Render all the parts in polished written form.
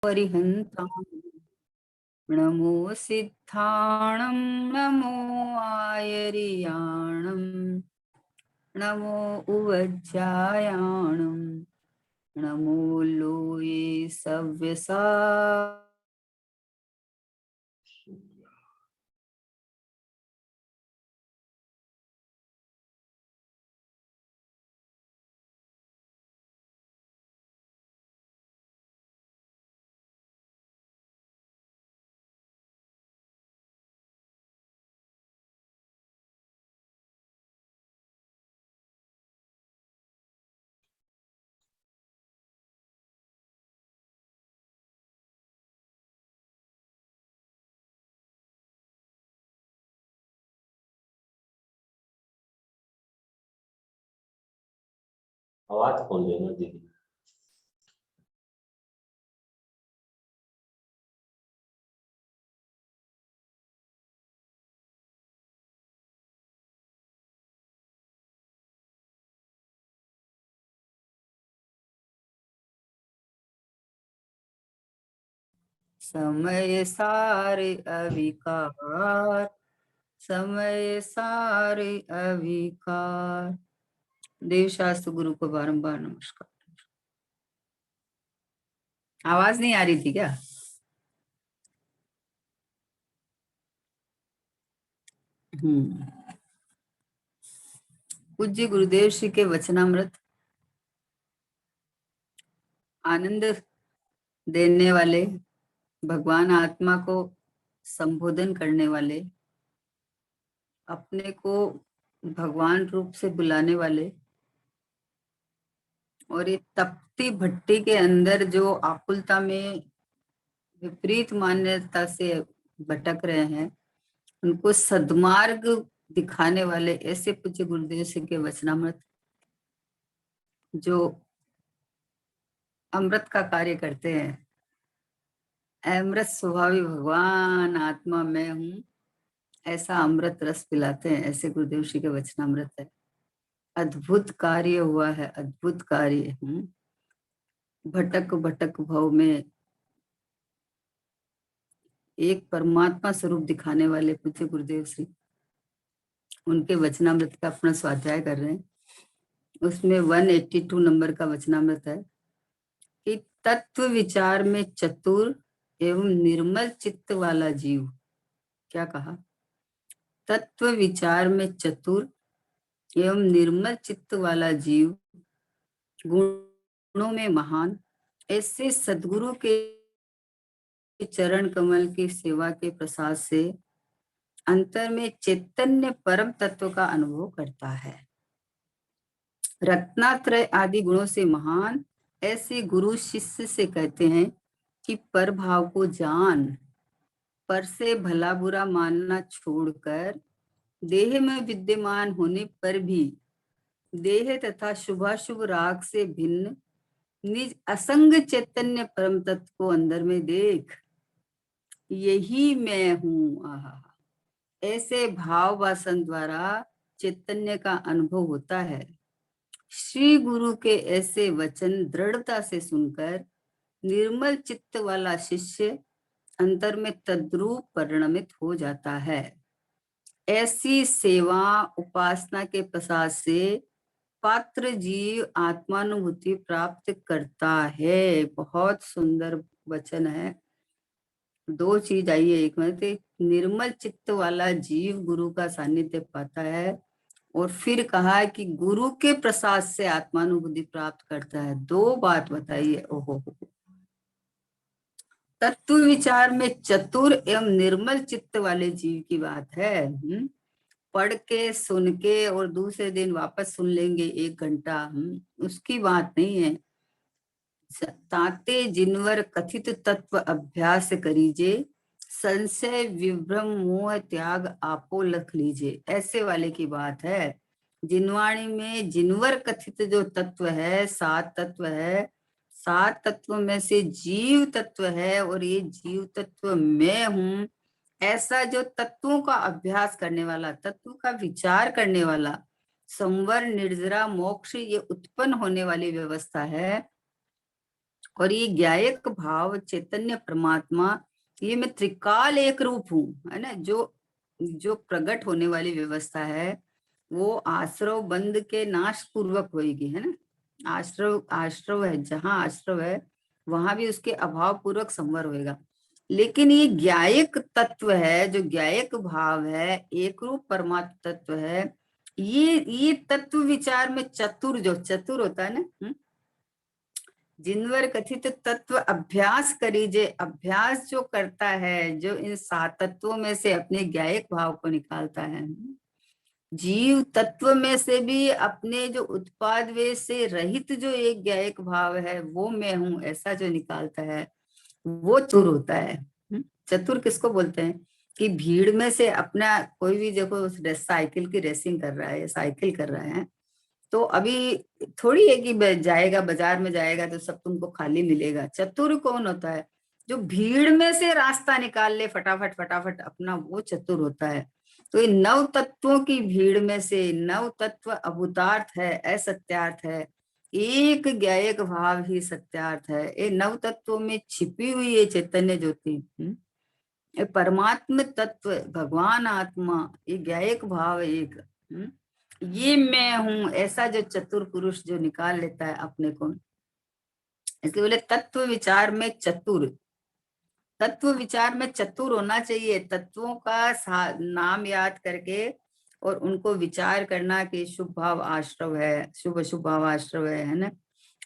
परिहन्ताम् नमो सिद्धाणं नमो आयर्याणं नमो उवज्जायाणं नमो लोये सव्यसा। आवाज खोल देना दीदी। समय सारे अविकार, समय सारे अविकार। देवशास्त्र गुरु को बारंबार नमस्कार। आवाज नहीं आ रही थी क्या? पूज्य गुरुदेव श्री के वचनामृत आनंद देने वाले, भगवान आत्मा को संबोधन करने वाले, अपने को भगवान रूप से बुलाने वाले, और ये तपती भट्टी के अंदर जो आकुलता में विपरीत मान्यता से भटक रहे हैं, उनको सद्मार्ग दिखाने वाले ऐसे पूज्य गुरुदेव सिंह के वचनामृत जो अमृत का कार्य करते हैं। अमृत स्वभावी भगवान आत्मा में हूँ, ऐसा अमृत रस पिलाते हैं, ऐसे गुरुदेव श्री के वचनामृत है। अद्भुत कार्य हुआ है, अद्भुत कार्य। भटक भटक भव में एक परमात्मा स्वरूप दिखाने वाले पूज्य गुरुदेव श्री, उनके वचनामृत का अपना स्वाध्याय कर रहे हैं। उसमें 182 नंबर का वचनामृत है कि तत्व विचार में चतुर एवं निर्मल चित्त वाला जीव। क्या कहा? तत्व विचार में चतुर एवं निर्मल चित्त वाला जीव, गुणों में महान, ऐसे सद्गुरु के चरण कमल की सेवा के प्रसाद से अंतर में चैतन्य परम तत्व का अनुभव करता है। रत्नात्रय आदि गुणों से महान ऐसे गुरु शिष्य से कहते हैं कि पर भाव को जान, पर से भला बुरा मानना छोड़कर देह में विद्यमान होने पर भी देह तथा शुभाशुभ राग से भिन्न निज असंग चैतन्य परम तत्व को अंदर में देख, यही मैं हूँ। आहा, ऐसे भाव वासन द्वारा चैतन्य का अनुभव होता है। श्री गुरु के ऐसे वचन दृढ़ता से सुनकर निर्मल चित्त वाला शिष्य अंतर में तद्रूप परिणमित हो जाता है। ऐसी सेवा उपासना के प्रसाद से पात्र जीव आत्मानुभूति प्राप्त करता है। बहुत सुंदर वचन है। दो चीज आई है, एक में निर्मल चित्त वाला जीव गुरु का सानिध्य पाता है, और फिर कहा है कि गुरु के प्रसाद से आत्मानुभूति प्राप्त करता है। दो बात बताई है। ओहो, तत्व विचार में चतुर एवं निर्मल चित्त वाले जीव की बात है। पढ़ के सुन के और दूसरे दिन वापस सुन लेंगे 1 घंटा, उसकी बात नहीं है। ताते जिनवर कथित तत्व अभ्यास करीजे, संशय विभ्रम मोह त्याग आपो लख लीजिए, ऐसे वाले की बात है। जिनवाणी में जिनवर कथित जो तत्व है, 7 तत्व है, 7 तत्व में से जीव तत्व है, और ये जीव तत्व मैं हूँ, ऐसा जो तत्वों का अभ्यास करने वाला, तत्व का विचार करने वाला, संवर निर्जरा मोक्ष ये उत्पन्न होने वाली व्यवस्था है, और ये ज्ञायक भाव चैतन्य परमात्मा, ये मैं त्रिकाल एक रूप हूँ, है ना, जो जो प्रकट होने वाली व्यवस्था है वो आश्रव बंद के नाश पूर्वक होगी, है ना। आश्रव आश्रव है, जहाँ आश्रव है वहां भी उसके अभाव पूर्वक संवर होएगा। लेकिन ये ज्ञायक तत्व है, जो ज्ञायक भाव है, एक रूप परमात्म तत्व है, ये तत्व विचार में चतुर, जो चतुर होता है ना, जिनवर कथित तत्व अभ्यास करीजे, अभ्यास जो करता है, जो इन सात तत्वों में से अपने ज्ञायक भाव को निकालता है, जीव तत्व में से भी अपने जो उत्पाद वे से रहित जो एक ज्ञायक भाव है, वो मैं हूं, ऐसा जो निकालता है वो चतुर होता है। चतुर किसको बोलते हैं कि भीड़ में से अपना, कोई भी देखो साइकिल की रेसिंग कर रहा है, साइकिल कर रहा है, तो अभी थोड़ी है कि जाएगा बाजार में जाएगा तो सब तुमको खाली मिलेगा। चतुर कौन होता है? जो भीड़ में से रास्ता निकाल ले फटाफट फटाफट अपना, वो चतुर होता है। तो ये नव तत्वों की भीड़ में से नव तत्व अभूतार्थ है, असत्यार्थ है, एक ज्ञायक भाव ही सत्यार्थ है। ये नव तत्वों में छिपी हुई है चैतन्य ज्योति, ये परमात्म तत्व, भगवान आत्मा, ये ज्ञायक भाव एक, ये मैं हूं, ऐसा जो चतुर पुरुष जो निकाल लेता है अपने को, इसलिए बोले तत्व विचार में चतुर। तत्व विचार में चतुर होना चाहिए, तत्वों का नाम याद करके और उनको विचार करना कि शुभ भाव आश्रव है, शुभ शुभ भाव आश्रव है ना,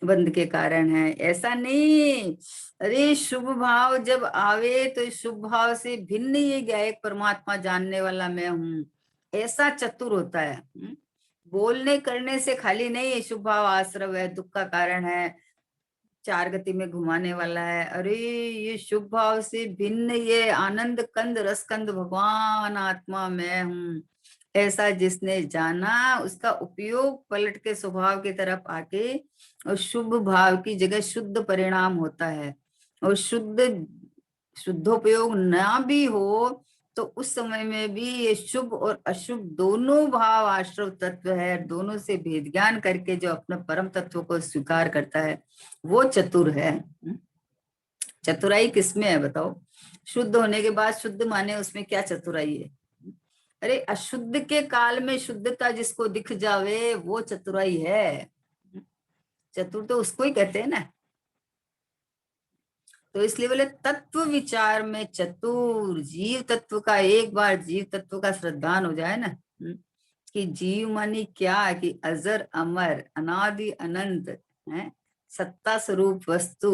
बंध के कारण है, ऐसा नहीं। अरे शुभ भाव जब आवे तो शुभ भाव से भिन्न ये ज्ञायक परमात्मा जानने वाला मैं हूँ, ऐसा चतुर होता है। बोलने करने से खाली नहीं, शुभ भाव आश्रव है, दुख का कारण है, चार गति में घुमाने वाला है, अरे ये शुभ भाव से भिन्न ये आनंद कंद रसकंद भगवान आत्मा मैं हूँ, ऐसा जिसने जाना उसका उपयोग पलट के स्वभाव की तरफ आके और शुभ भाव की जगह शुद्ध परिणाम होता है। और शुद्धोपयोग ना भी हो तो उस समय में भी ये शुभ और अशुभ दोनों भाव आश्रव तत्व है, दोनों से भेद ज्ञान करके जो अपने परम तत्व को स्वीकार करता है वो चतुर है। चतुराई किसमें है बताओ? शुद्ध होने के बाद शुद्ध माने उसमें क्या चतुराई है? अरे अशुद्ध के काल में शुद्धता जिसको दिख जावे वो चतुराई है। चतुर तो उसको ही कहते हैं ना। तो इसलिए बोले तत्व विचार में चतुर, जीव तत्व का, एक बार जीव तत्व का श्रद्धान हो जाए ना, कि जीव मानी क्या, कि अजर अमर अनादि अनंत है, सत्ता स्वरूप वस्तु,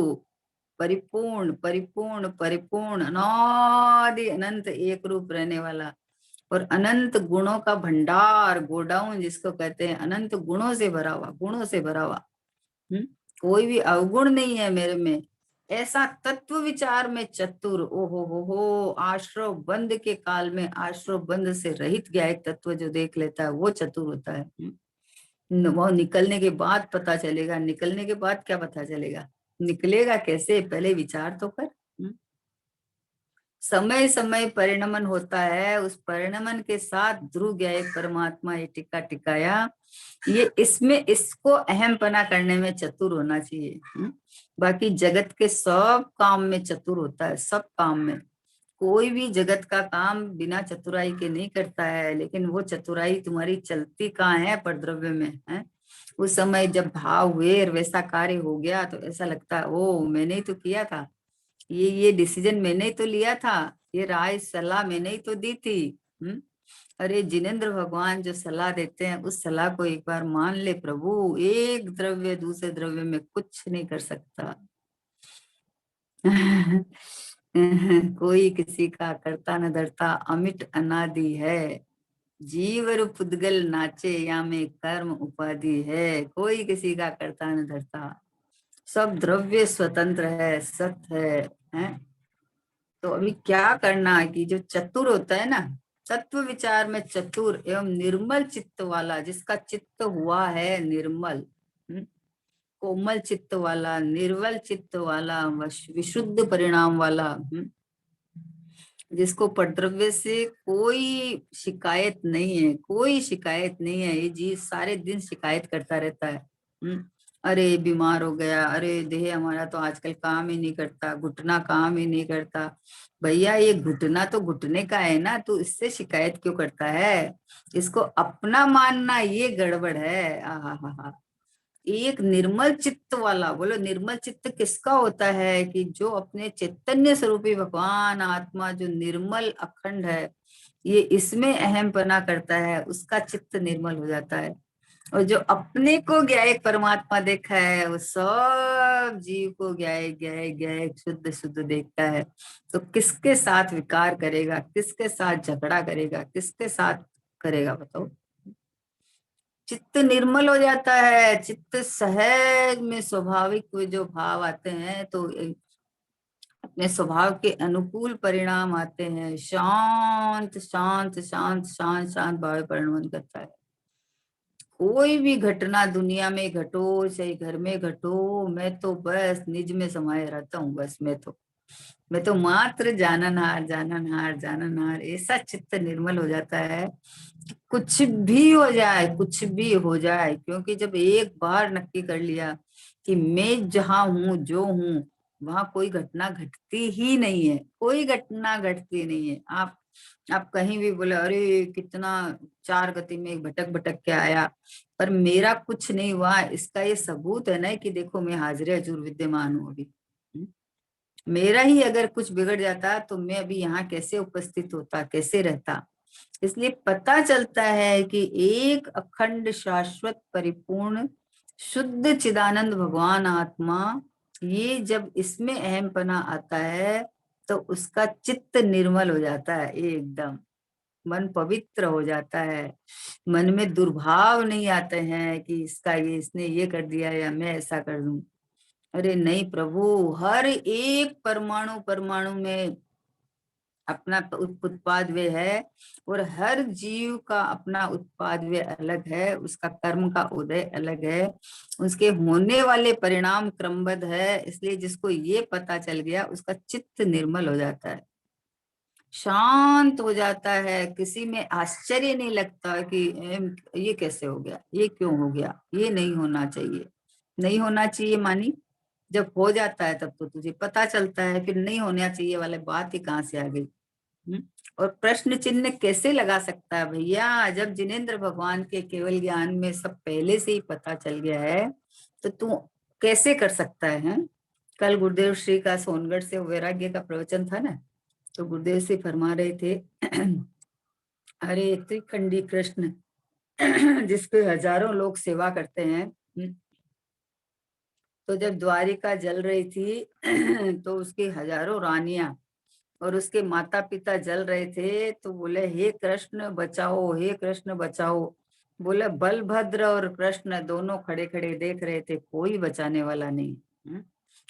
परिपूर्ण परिपूर्ण परिपूर्ण अनादि अनंत एक रूप रहने वाला, और अनंत गुणों का भंडार, गोडाउन जिसको कहते हैं, अनंत गुणों से भरा हुआ, गुणों से भरा हुआ, कोई भी अवगुण नहीं है मेरे में, ऐसा तत्व विचार में चतुर। ओहो हो, आश्रव बंद के काल में आश्रव बंद से रहित गया एक तत्व जो देख लेता है वो चतुर होता है। वो निकलने के बाद पता चलेगा, निकलने के बाद क्या पता चलेगा, निकलेगा कैसे, पहले विचार तो कर। समय समय परिणमन होता है, उस परिणमन के साथ ध्रुव गया एक परमात्मा, ये टिका टिकाया, ये इसमें इसको अहमपना करने में चतुर होना चाहिए। बाकी जगत के सब काम में चतुर होता है, सब काम में। कोई भी जगत का काम बिना चतुराई के नहीं करता है, लेकिन वो चतुराई तुम्हारी चलती कहाँ है? परद्रव्य में है। उस समय जब भाव हुए और वैसा कार्य हो गया तो ऐसा लगता है ओ मैंने ही तो किया था, ये डिसीजन मैंने ही तो लिया था, ये राय सलाह मैंने ही तो दी थी। अरे जिनेन्द्र भगवान जो सलाह देते हैं उस सलाह को एक बार मान ले प्रभु, एक द्रव्य दूसरे द्रव्य में कुछ नहीं कर सकता। कोई किसी का करता न धरता, अमिट अनादि है, जीवर पुद्गल नाचे या में कर्म उपाधि है, कोई किसी का करता न धरता, सब द्रव्य स्वतंत्र है, सत्य है। तो अभी क्या करना है कि जो चतुर होता है ना, तत्व विचार में चतुर एवं निर्मल चित्त वाला, जिसका चित्त हुआ है निर्मल, कोमल चित्त वाला, निर्मल चित्त वाला, विशुद्ध परिणाम वाला, जिसको परद्रव्य से कोई शिकायत नहीं है, कोई शिकायत नहीं है, ये जीव सारे दिन शिकायत करता रहता है, अरे बीमार हो गया, अरे देह हमारा तो आजकल काम ही नहीं करता, घुटना काम ही नहीं करता। भैया ये घुटना तो घुटने का है ना, तू इससे शिकायत क्यों करता है? इसको अपना मानना ये गड़बड़ है। आहा, एक निर्मल चित्त वाला, बोलो निर्मल चित्त किसका होता है? कि जो अपने चैतन्य स्वरूपी भगवान आत्मा जो निर्मल अखंड है, ये इसमें अहम पना करता है, उसका चित्त निर्मल हो जाता है। और जो अपने को ज्ञाय परमात्मा देखा है, वो सब जीव को ज्ञाय ज्ञाय ज्ञाय शुद्ध शुद्ध देखता है। तो किसके साथ विकार करेगा, किसके साथ झगड़ा करेगा, किसके साथ करेगा बताओ? चित्त निर्मल हो जाता है, चित्त सहज में स्वाभाविक जो भाव आते हैं, तो अपने स्वभाव के अनुकूल परिणाम आते हैं। शांत शांत शांत शांत शांत भाव परिणमन करता है। कोई भी घटना दुनिया में घटो, चाहे घर में घटो, मैं तो बस निज में समाये रहता हूँ। बस मैं तो मात्र जाननहार जाननहार जाननहार, ऐसा चित्त निर्मल हो जाता है। कुछ भी हो जाए, कुछ भी हो जाए, क्योंकि जब एक बार नक्की कर लिया कि मैं जहां हूँ जो हूँ, वहां कोई घटना घटती ही नहीं है, कोई घटना घटती नहीं है। आप कहीं भी बोले अरे कितना चार गति में भटक भटक के आया, पर मेरा कुछ नहीं हुआ, इसका ये सबूत है ना कि देखो मैं हाजिर हजूर विद्यमान हूँ अभी। मेरा ही अगर कुछ बिगड़ जाता तो मैं अभी यहाँ कैसे उपस्थित होता, कैसे रहता? इसलिए पता चलता है कि एक अखंड शाश्वत परिपूर्ण शुद्ध चिदानंद भगवान आत्मा, ये जब इसमें अहम पना आता है तो उसका चित्त निर्मल हो जाता है, एकदम मन पवित्र हो जाता है। मन में दुर्भाव नहीं आते हैं कि इसका ये इसने ये कर दिया या मैं ऐसा कर दूं। अरे नहीं प्रभु, हर एक परमाणु परमाणु में अपना उत्पाद वे है, और हर जीव का अपना उत्पाद वे अलग है, उसका कर्म का उदय अलग है, उसके होने वाले परिणाम क्रमबद्ध है। इसलिए जिसको ये पता चल गया उसका चित्त निर्मल हो जाता है, शांत हो जाता है। किसी में आश्चर्य नहीं लगता कि ये कैसे हो गया, ये क्यों हो गया, ये नहीं होना चाहिए, नहीं होना चाहिए मानी। जब हो जाता है तब तो तुझे पता चलता है, फिर नहीं होना चाहिए वाले बात ही कहाँ से आ गई। और प्रश्न चिन्ह कैसे लगा सकता है भैया, जब जिनेंद्र भगवान के केवल ज्ञान में सब पहले से ही पता चल गया है, तो तू कैसे कर सकता है, हैं? कल गुरुदेव श्री का सोनगढ़ से वैराग्य का प्रवचन था ना, तो गुरुदेव से फरमा रहे थे अरे त्रिखंडी कृष्ण जिसके हजारों लोग सेवा करते हैं, तो जब द्वारिका जल रही थी तो उसकी हजारों रानियां और उसके माता पिता जल रहे थे, तो बोले हे कृष्ण बचाओ, हे कृष्ण बचाओ। बोले बलभद्र और कृष्ण दोनों खड़े खड़े देख रहे थे, कोई बचाने वाला नहीं।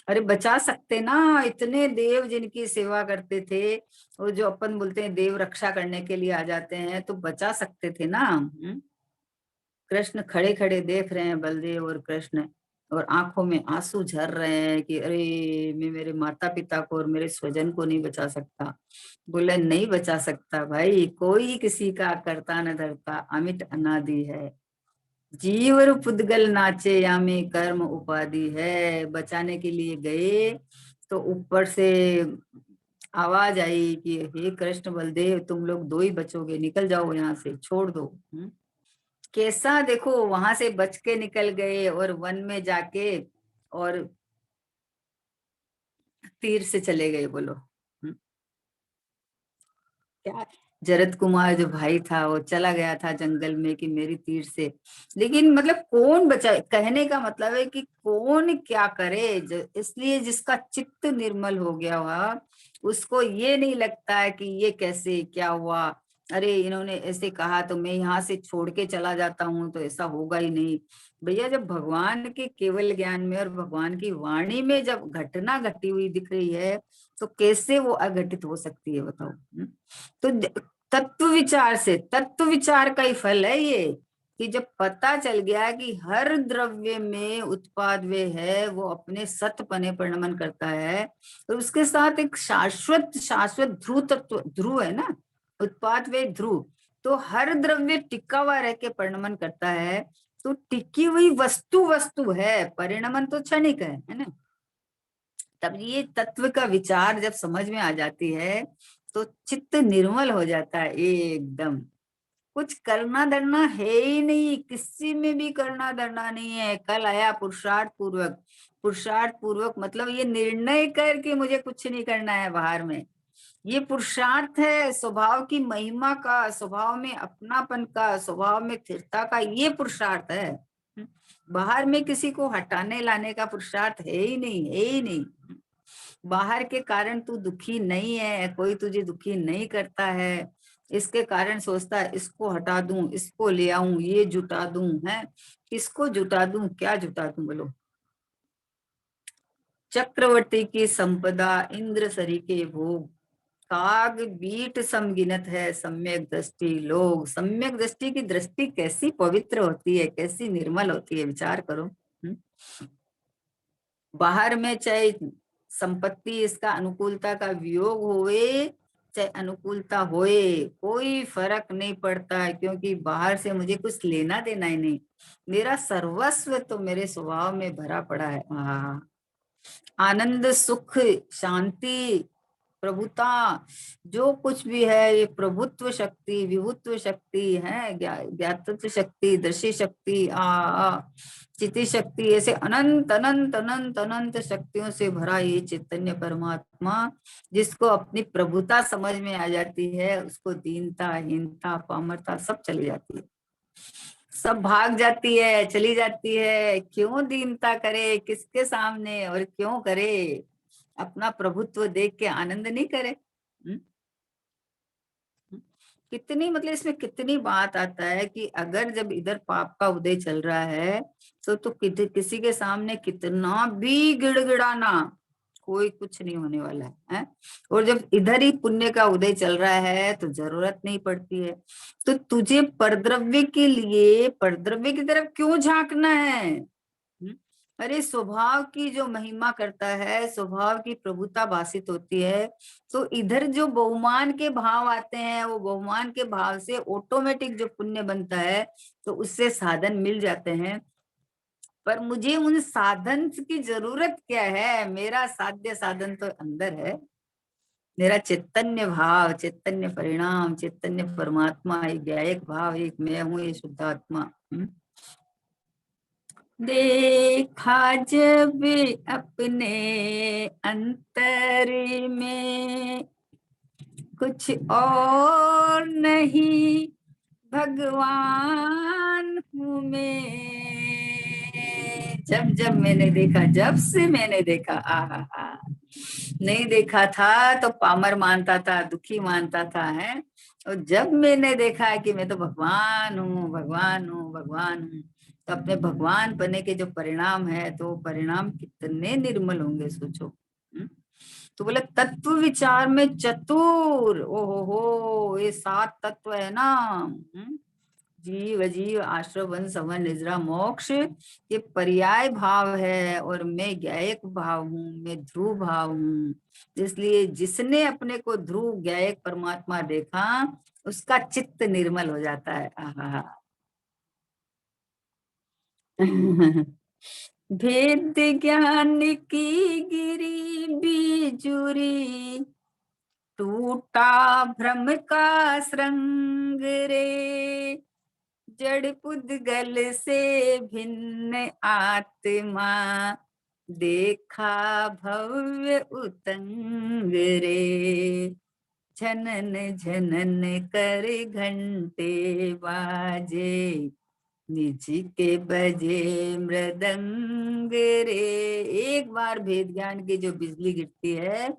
अरे बचा सकते ना, इतने देव जिनकी सेवा करते थे, और जो अपन बोलते हैं देव रक्षा करने के लिए आ जाते हैं, तो बचा सकते थे ना। कृष्ण खड़े खड़े देख रहे हैं, बलदेव और कृष्ण, और आंखों में आंसू झर रहे हैं कि अरे मैं मेरे माता पिता को और मेरे स्वजन को नहीं बचा सकता। बोले नहीं बचा सकता भाई, कोई किसी का करता न धरता, अमिट अनादि है। जीवर पुद्गल नाचे या में कर्म उपाधि है। बचाने के लिए गए तो ऊपर से आवाज आई कि हे कृष्ण बलदेव, तुम लोग दो ही बचोगे, निकल जाओ यहाँ से, छोड़ दो। कैसा देखो, वहां से बच के निकल गए और वन में जाके और तीर से चले गए। बोलो क्या? जरत कुमार जो भाई था वो चला गया था जंगल में कि मेरी तीर से, लेकिन मतलब कौन बचा? कहने का मतलब है कि कौन क्या करे। इसलिए जिसका चित्त निर्मल हो गया हुआ, उसको ये नहीं लगता है कि ये कैसे क्या हुआ, अरे इन्होंने ऐसे कहा तो मैं यहाँ से छोड़ के चला जाता हूँ तो ऐसा होगा ही नहीं। भैया जब भगवान के केवल ज्ञान में और भगवान की वाणी में जब घटना घटी हुई दिख रही है, तो कैसे वो अघटित हो सकती है बताओ? तो तत्व विचार से, तत्व विचार का ही फल है ये, कि जब पता चल गया कि हर द्रव्य में उत्पाद वे है, वो अपने सतपने पर नमन करता है, और उसके साथ एक शाश्वत शाश्वत ध्रुव तत्व, ध्रुव है ना, उत्पाद वे ध्रुव, तो हर द्रव्य टिका हुआ रह के परिणमन करता है। तो टिकी हुई वस्तु वस्तु है, परिणमन तो क्षणिक है ना। तब ये तत्व का विचार जब समझ में आ जाती है तो चित्त निर्मल हो जाता है एकदम। कुछ करना धरना है ही नहीं, किसी में भी करना धरना नहीं है। कल आया पुरुषार्थ पूर्वक, पुरुषार्थ पूर्वक मतलब ये निर्णय करके मुझे कुछ नहीं करना है बाहर में। ये पुरुषार्थ है स्वभाव की महिमा का, स्वभाव में अपनापन का, स्वभाव में स्थिरता का, ये पुरुषार्थ है। बाहर में किसी को हटाने लाने का पुरुषार्थ है ही नहीं, है ही नहीं। बाहर के कारण तू दुखी नहीं है, कोई तुझे दुखी नहीं करता है, इसके कारण सोचता है इसको हटा दूं, इसको ले आऊं, ये जुटा दूं, है किसको जुटा दूं, क्या जुटा दूं बोलो। चक्रवर्ती की संपदा, इंद्र सरी के भोग, काग बीट समगिनत है सम्यक दृष्टि लोग। सम्यक दृष्टि की दृष्टि कैसी पवित्र होती है, कैसी निर्मल होती है, विचार करो। बाहर में चाहे संपत्ति इसका अनुकूलता का वियोग होए चाहे अनुकूलता होए, कोई फर्क नहीं पड़ता है, क्योंकि बाहर से मुझे कुछ लेना देना ही नहीं। मेरा सर्वस्व तो मेरे स्वभाव में भरा पड़ा है। आनंद सुख शांति प्रभुता जो कुछ भी है, ये प्रभुत्व शक्ति, विभुत्व शक्ति है, ज्ञातत्व शक्ति, दृष्टि शक्ति, चिति शक्ति, ऐसे अनंत अनंत अनंत अनंत शक्तियों से भरा ये चैतन्य परमात्मा, जिसको अपनी प्रभुता समझ में आ जाती है, उसको दीनता, हीनता, पामरता सब चली जाती है, सब भाग जाती है, चली जाती है। क्यों दीनता करे किसके सामने, और क्यों करे अपना प्रभुत्व देख के आनंद नहीं करे। कितनी मतलब इसमें कितनी बात आता है कि अगर जब इधर पाप का उदय चल रहा है तो किसी के सामने कितना भी गिड़गिड़ाना, कोई कुछ नहीं होने वाला है। और जब इधर ही पुण्य का उदय चल रहा है तो जरूरत नहीं पड़ती है। तो तुझे परद्रव्य के लिए परद्रव्य की तरफ क्यों झांकना है। अरे स्वभाव की जो महिमा करता है, स्वभाव की प्रभुता भाषित होती है, तो इधर जो बहुमान के भाव आते हैं, वो बहुमान के भाव से ऑटोमेटिक जो पुण्य बनता है तो उससे साधन मिल जाते हैं। पर मुझे उन साधन की जरूरत क्या है, मेरा साध्य साधन तो अंदर है, मेरा चैतन्य भाव, चैतन्य परिणाम, चैतन्य परमात्मा, एक गायक भाव, एक मैं हूँ, ये शुद्धात्मा। देखा जब अपने अंतर में कुछ और नहीं, भगवान हूँ मैं। जब जब मैंने देखा, जब से मैंने देखा, आहा, नहीं देखा था तो पामर मानता था, दुखी मानता था, है। और जब मैंने देखा कि मैं तो भगवान हूँ, भगवान हूँ, भगवान हूँ, तो अपने भगवान बने के जो परिणाम है, तो परिणाम कितने निर्मल होंगे सोचो। तो बोले तत्व विचार में चतुर, ओहो हो, ये 7 तत्व है ना। जीव अजीव आश्रय वन सवन निद्रा मोक्ष, ये पर्याय भाव है, और मैं ज्ञायक भाव हूँ, मैं ध्रुव भाव हूँ। इसलिए जिसने अपने को ध्रुव ज्ञायक परमात्मा देखा, उसका चित्त निर्मल हो जाता है। आहा। भेद ज्ञान की गिरी बिजुरी, टूटा भ्रम का श्रृंग रे, जड़ पुद्गल से भिन्न आत्मा, देखा भव्य उतंग रे, झनन झनन कर घंटे बाजे, निज के बजे मृदंग रे। एक बार भेद ज्ञान की जो बिजली गिरती है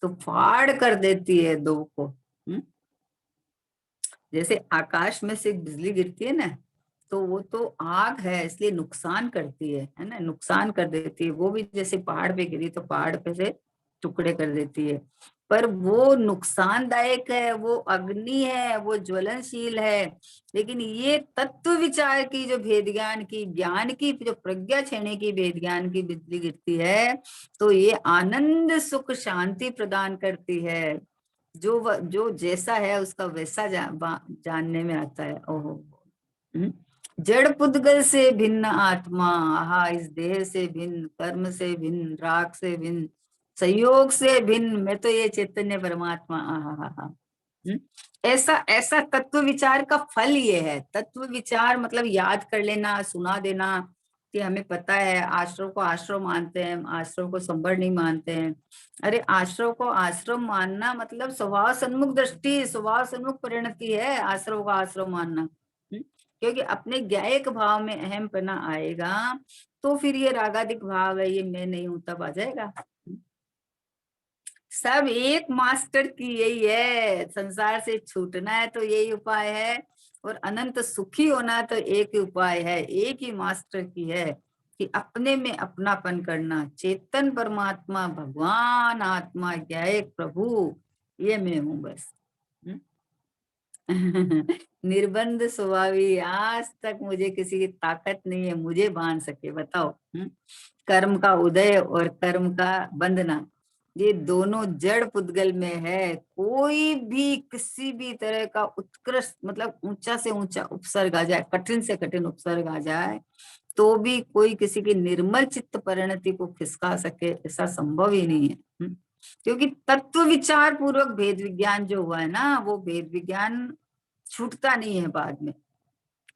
तो फाड़ कर देती है दो को। जैसे आकाश में से बिजली गिरती है ना, तो वो तो आग है इसलिए नुकसान करती है ना, नुकसान कर देती है। वो भी जैसे पहाड़ पे गिरी तो पहाड़ पे से टुकड़े कर देती है, पर वो नुकसानदायक है, वो अग्नि है, वो ज्वलनशील है। लेकिन ये तत्व विचार की जो भेद ज्ञान की, ज्ञान की जो प्रज्ञा छेने की भेद ज्ञान की बिजली गिरती है, तो ये आनंद सुख शांति प्रदान करती है। जो जैसा है उसका वैसा जानने में आता है। ओहो। जड़ पुद्गल से भिन्न आत्मा, आहा इस देह से भिन्न, कर्म से भिन्न, राग से भिन्न, संयोग से भिन्न, मैं तो ये चैतन्य परमात्मा, आहा हा हा। ऐसा ऐसा तत्व विचार का फल ये है। तत्व विचार मतलब याद कर लेना, सुना देना कि हमें पता है। आश्रम को आश्रम मानते हैं, आश्रम को संबर नहीं मानते हैं। अरे आश्रम को आश्रम मानना मतलब स्वभाव सन्मुख दृष्टि, स्वभाव सन्मुख परिणति है आश्रम को आश्रम मानना। क्योंकि अपने ज्ञायक भाव में अहमपना आएगा तो फिर ये रागादिक भाव है, ये मैं नहीं हूं, तब आ जाएगा। सब एक मास्टर की यही है, संसार से छूटना है तो यही उपाय है, और अनंत सुखी होना तो एक ही उपाय है, एक ही मास्टर की है कि अपने में अपनापन करना। चेतन परमात्मा, भगवान आत्मा, ज्ञायक प्रभु, ये मैं हूं बस। निर्बंध स्वभावी, आज तक मुझे किसी की ताकत नहीं है मुझे बांध सके, बताओ। कर्म का उदय और कर्म का बंधना, ये दोनों जड़ पुद्गल में है। कोई भी किसी भी तरह का उत्कृष्ट मतलब ऊंचा से ऊंचा उपसर्ग आ जाए, कठिन से कठिन उपसर्ग आ जाए, तो भी कोई किसी की निर्मल चित्त परिणति को खिसका सके, ऐसा संभव ही नहीं है। क्योंकि तत्व विचार पूर्वक भेद विज्ञान जो हुआ है ना, वो भेद विज्ञान छूटता नहीं है बाद में।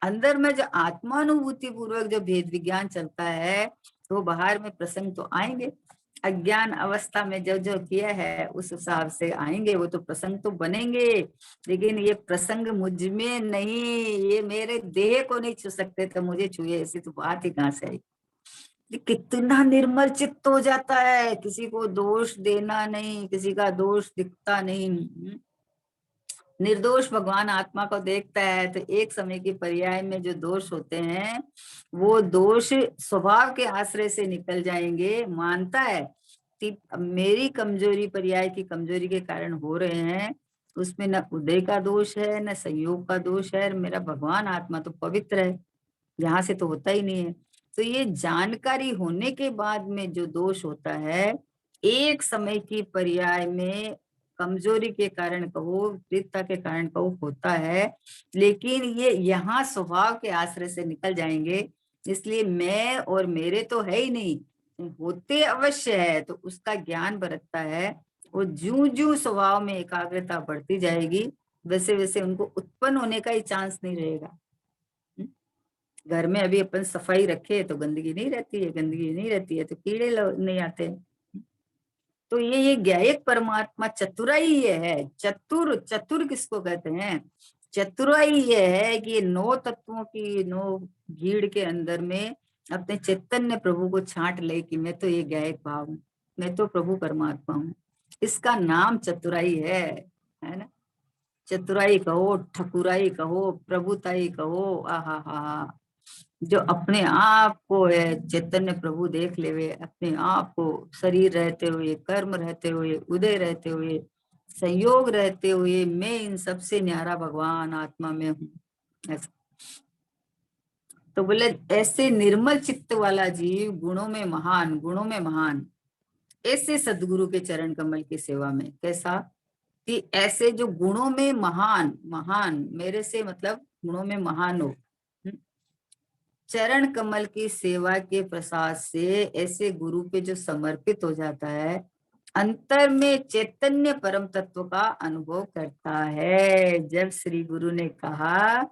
अंदर में जो आत्मानुभूति पूर्वक जो भेद विज्ञान चलता है, तो बाहर में प्रसंग तो आएंगे। अज्ञान अवस्था में जो जो किया है उस हिसाब से आएंगे, वो तो प्रसंग तो बनेंगे। लेकिन ये प्रसंग मुझ में नहीं, ये मेरे देह को नहीं छू सकते, तो मुझे छुए ऐसी तो बात ही कहाँ से आई। कितना निर्मल चित्त हो जाता है, किसी को दोष देना नहीं, किसी का दोष दिखता नहीं। निर्दोष भगवान आत्मा को देखता है, तो एक समय की पर्याय में जो दोष होते हैं वो दोष स्वभाव के आश्रय से निकल जाएंगे। मानता है कि मेरी कमजोरी, पर्याय की कमजोरी के कारण हो रहे हैं, उसमें न उदय का दोष है न संयोग का दोष है, मेरा भगवान आत्मा तो पवित्र है, यहाँ से तो होता ही नहीं है। तो ये जानकारी होने के बाद में जो दोष होता है, एक समय की पर्याय में कमजोरी के कारण कहो, वृत्ता के कारण कहो, होता है, लेकिन ये यहाँ स्वभाव के आश्रय से निकल जाएंगे। इसलिए मैं और मेरे तो है ही नहीं, होते अवश्य है, तो उसका ज्ञान बरतता है। और ज्यों ज्यों स्वभाव में एकाग्रता बढ़ती जाएगी, वैसे वैसे उनको उत्पन्न होने का ही चांस नहीं रहेगा। घर में अभी अपन सफाई रखे तो गंदगी नहीं रहती है, गंदगी नहीं रहती है तो कीड़े नहीं आते। तो ये ज्ञायक परमात्मा चतुराई ये है। चतुर, चतुर किसको कहते हैं? चतुराई ये है कि 9 तत्वों की 9 भीड़ के अंदर में अपने चैतन्य प्रभु को छांट ले कि मैं तो ये ज्ञायक भाव हूँ, मैं तो प्रभु परमात्मा हूँ। इसका नाम चतुराई है ना। चतुराई कहो, ठकुराई कहो, प्रभुताई कहो, आहा हा। जो अपने आप को है चैतन्य प्रभु देख लेवे, अपने आप को शरीर रहते हुए, कर्म रहते हुए, उदय रहते हुए, संयोग रहते हुए, मैं इन सबसे न्यारा भगवान आत्मा में हूँ। ऐसा तो बोले, ऐसे निर्मल चित्त वाला जीव गुणों में महान, गुणों में महान, ऐसे सदगुरु के चरण कमल की सेवा में। कैसा कि ऐसे जो गुणों में महान, महान मेरे से मतलब गुणों में महान हो, चरण कमल की सेवा के प्रसाद से ऐसे गुरु पे जो समर्पित हो जाता है, अंतर में चैतन्य परम तत्व का अनुभव करता है। जब श्री गुरु ने कहा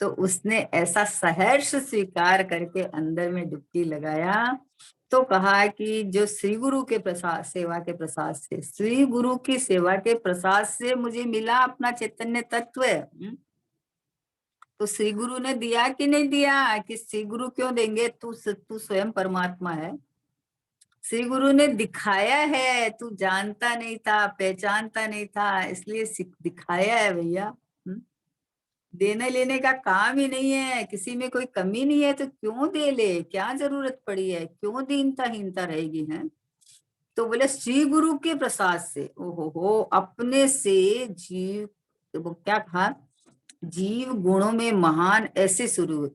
तो उसने ऐसा सहर्ष स्वीकार करके अंदर में डुबकी लगाया, तो कहा कि जो श्री गुरु के प्रसाद, सेवा के प्रसाद से, श्री गुरु की सेवा के प्रसाद से मुझे मिला अपना चैतन्य तत्व। तो श्री गुरु ने दिया कि नहीं दिया? कि श्री गुरु क्यों देंगे, तू स्वयं परमात्मा है। श्री गुरु ने दिखाया है, तू जानता नहीं था, पहचानता नहीं था, इसलिए दिखाया है भैया। देने लेने का काम ही नहीं है, किसी में कोई कमी नहीं है तो क्यों दे ले, क्या जरूरत पड़ी है, क्यों दीनता हीनता रहेगी है। तो बोले श्री गुरु के प्रसाद से, ओहो हो, अपने से जीव, वो क्या कहा, जीव गुणों में महान ऐसे शुरू,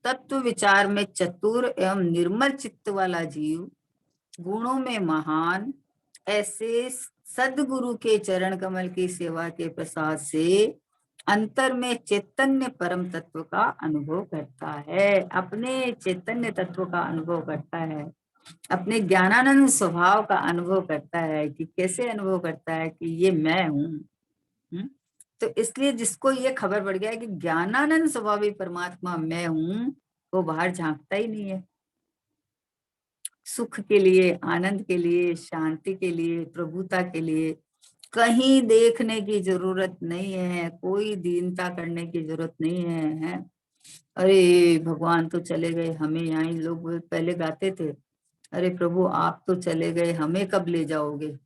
तत्व विचार में चतुर एवं निर्मल चित्त वाला जीव गुणों में महान ऐसे सदगुरु के चरण कमल की सेवा के प्रसाद से अंतर में चैतन्य परम तत्व का अनुभव करता है, अपने चैतन्य तत्व का अनुभव करता है, अपने ज्ञानानंद स्वभाव का अनुभव करता है। कि कैसे अनुभव करता है कि ये मैं हूँ। तो इसलिए जिसको ये खबर पड़ गया है कि ज्ञानानंद स्वभावी परमात्मा मैं हूँ, वो बाहर झांकता ही नहीं है। सुख के लिए, आनंद के लिए, शांति के लिए, प्रभुता के लिए कहीं देखने की जरूरत नहीं है, कोई दीनता करने की जरूरत नहीं है। अरे भगवान तो चले गए, हमें यहाँ लोग पहले गाते थे, अरे प्रभु आप तो चले गए, हमें कब ले जाओगे।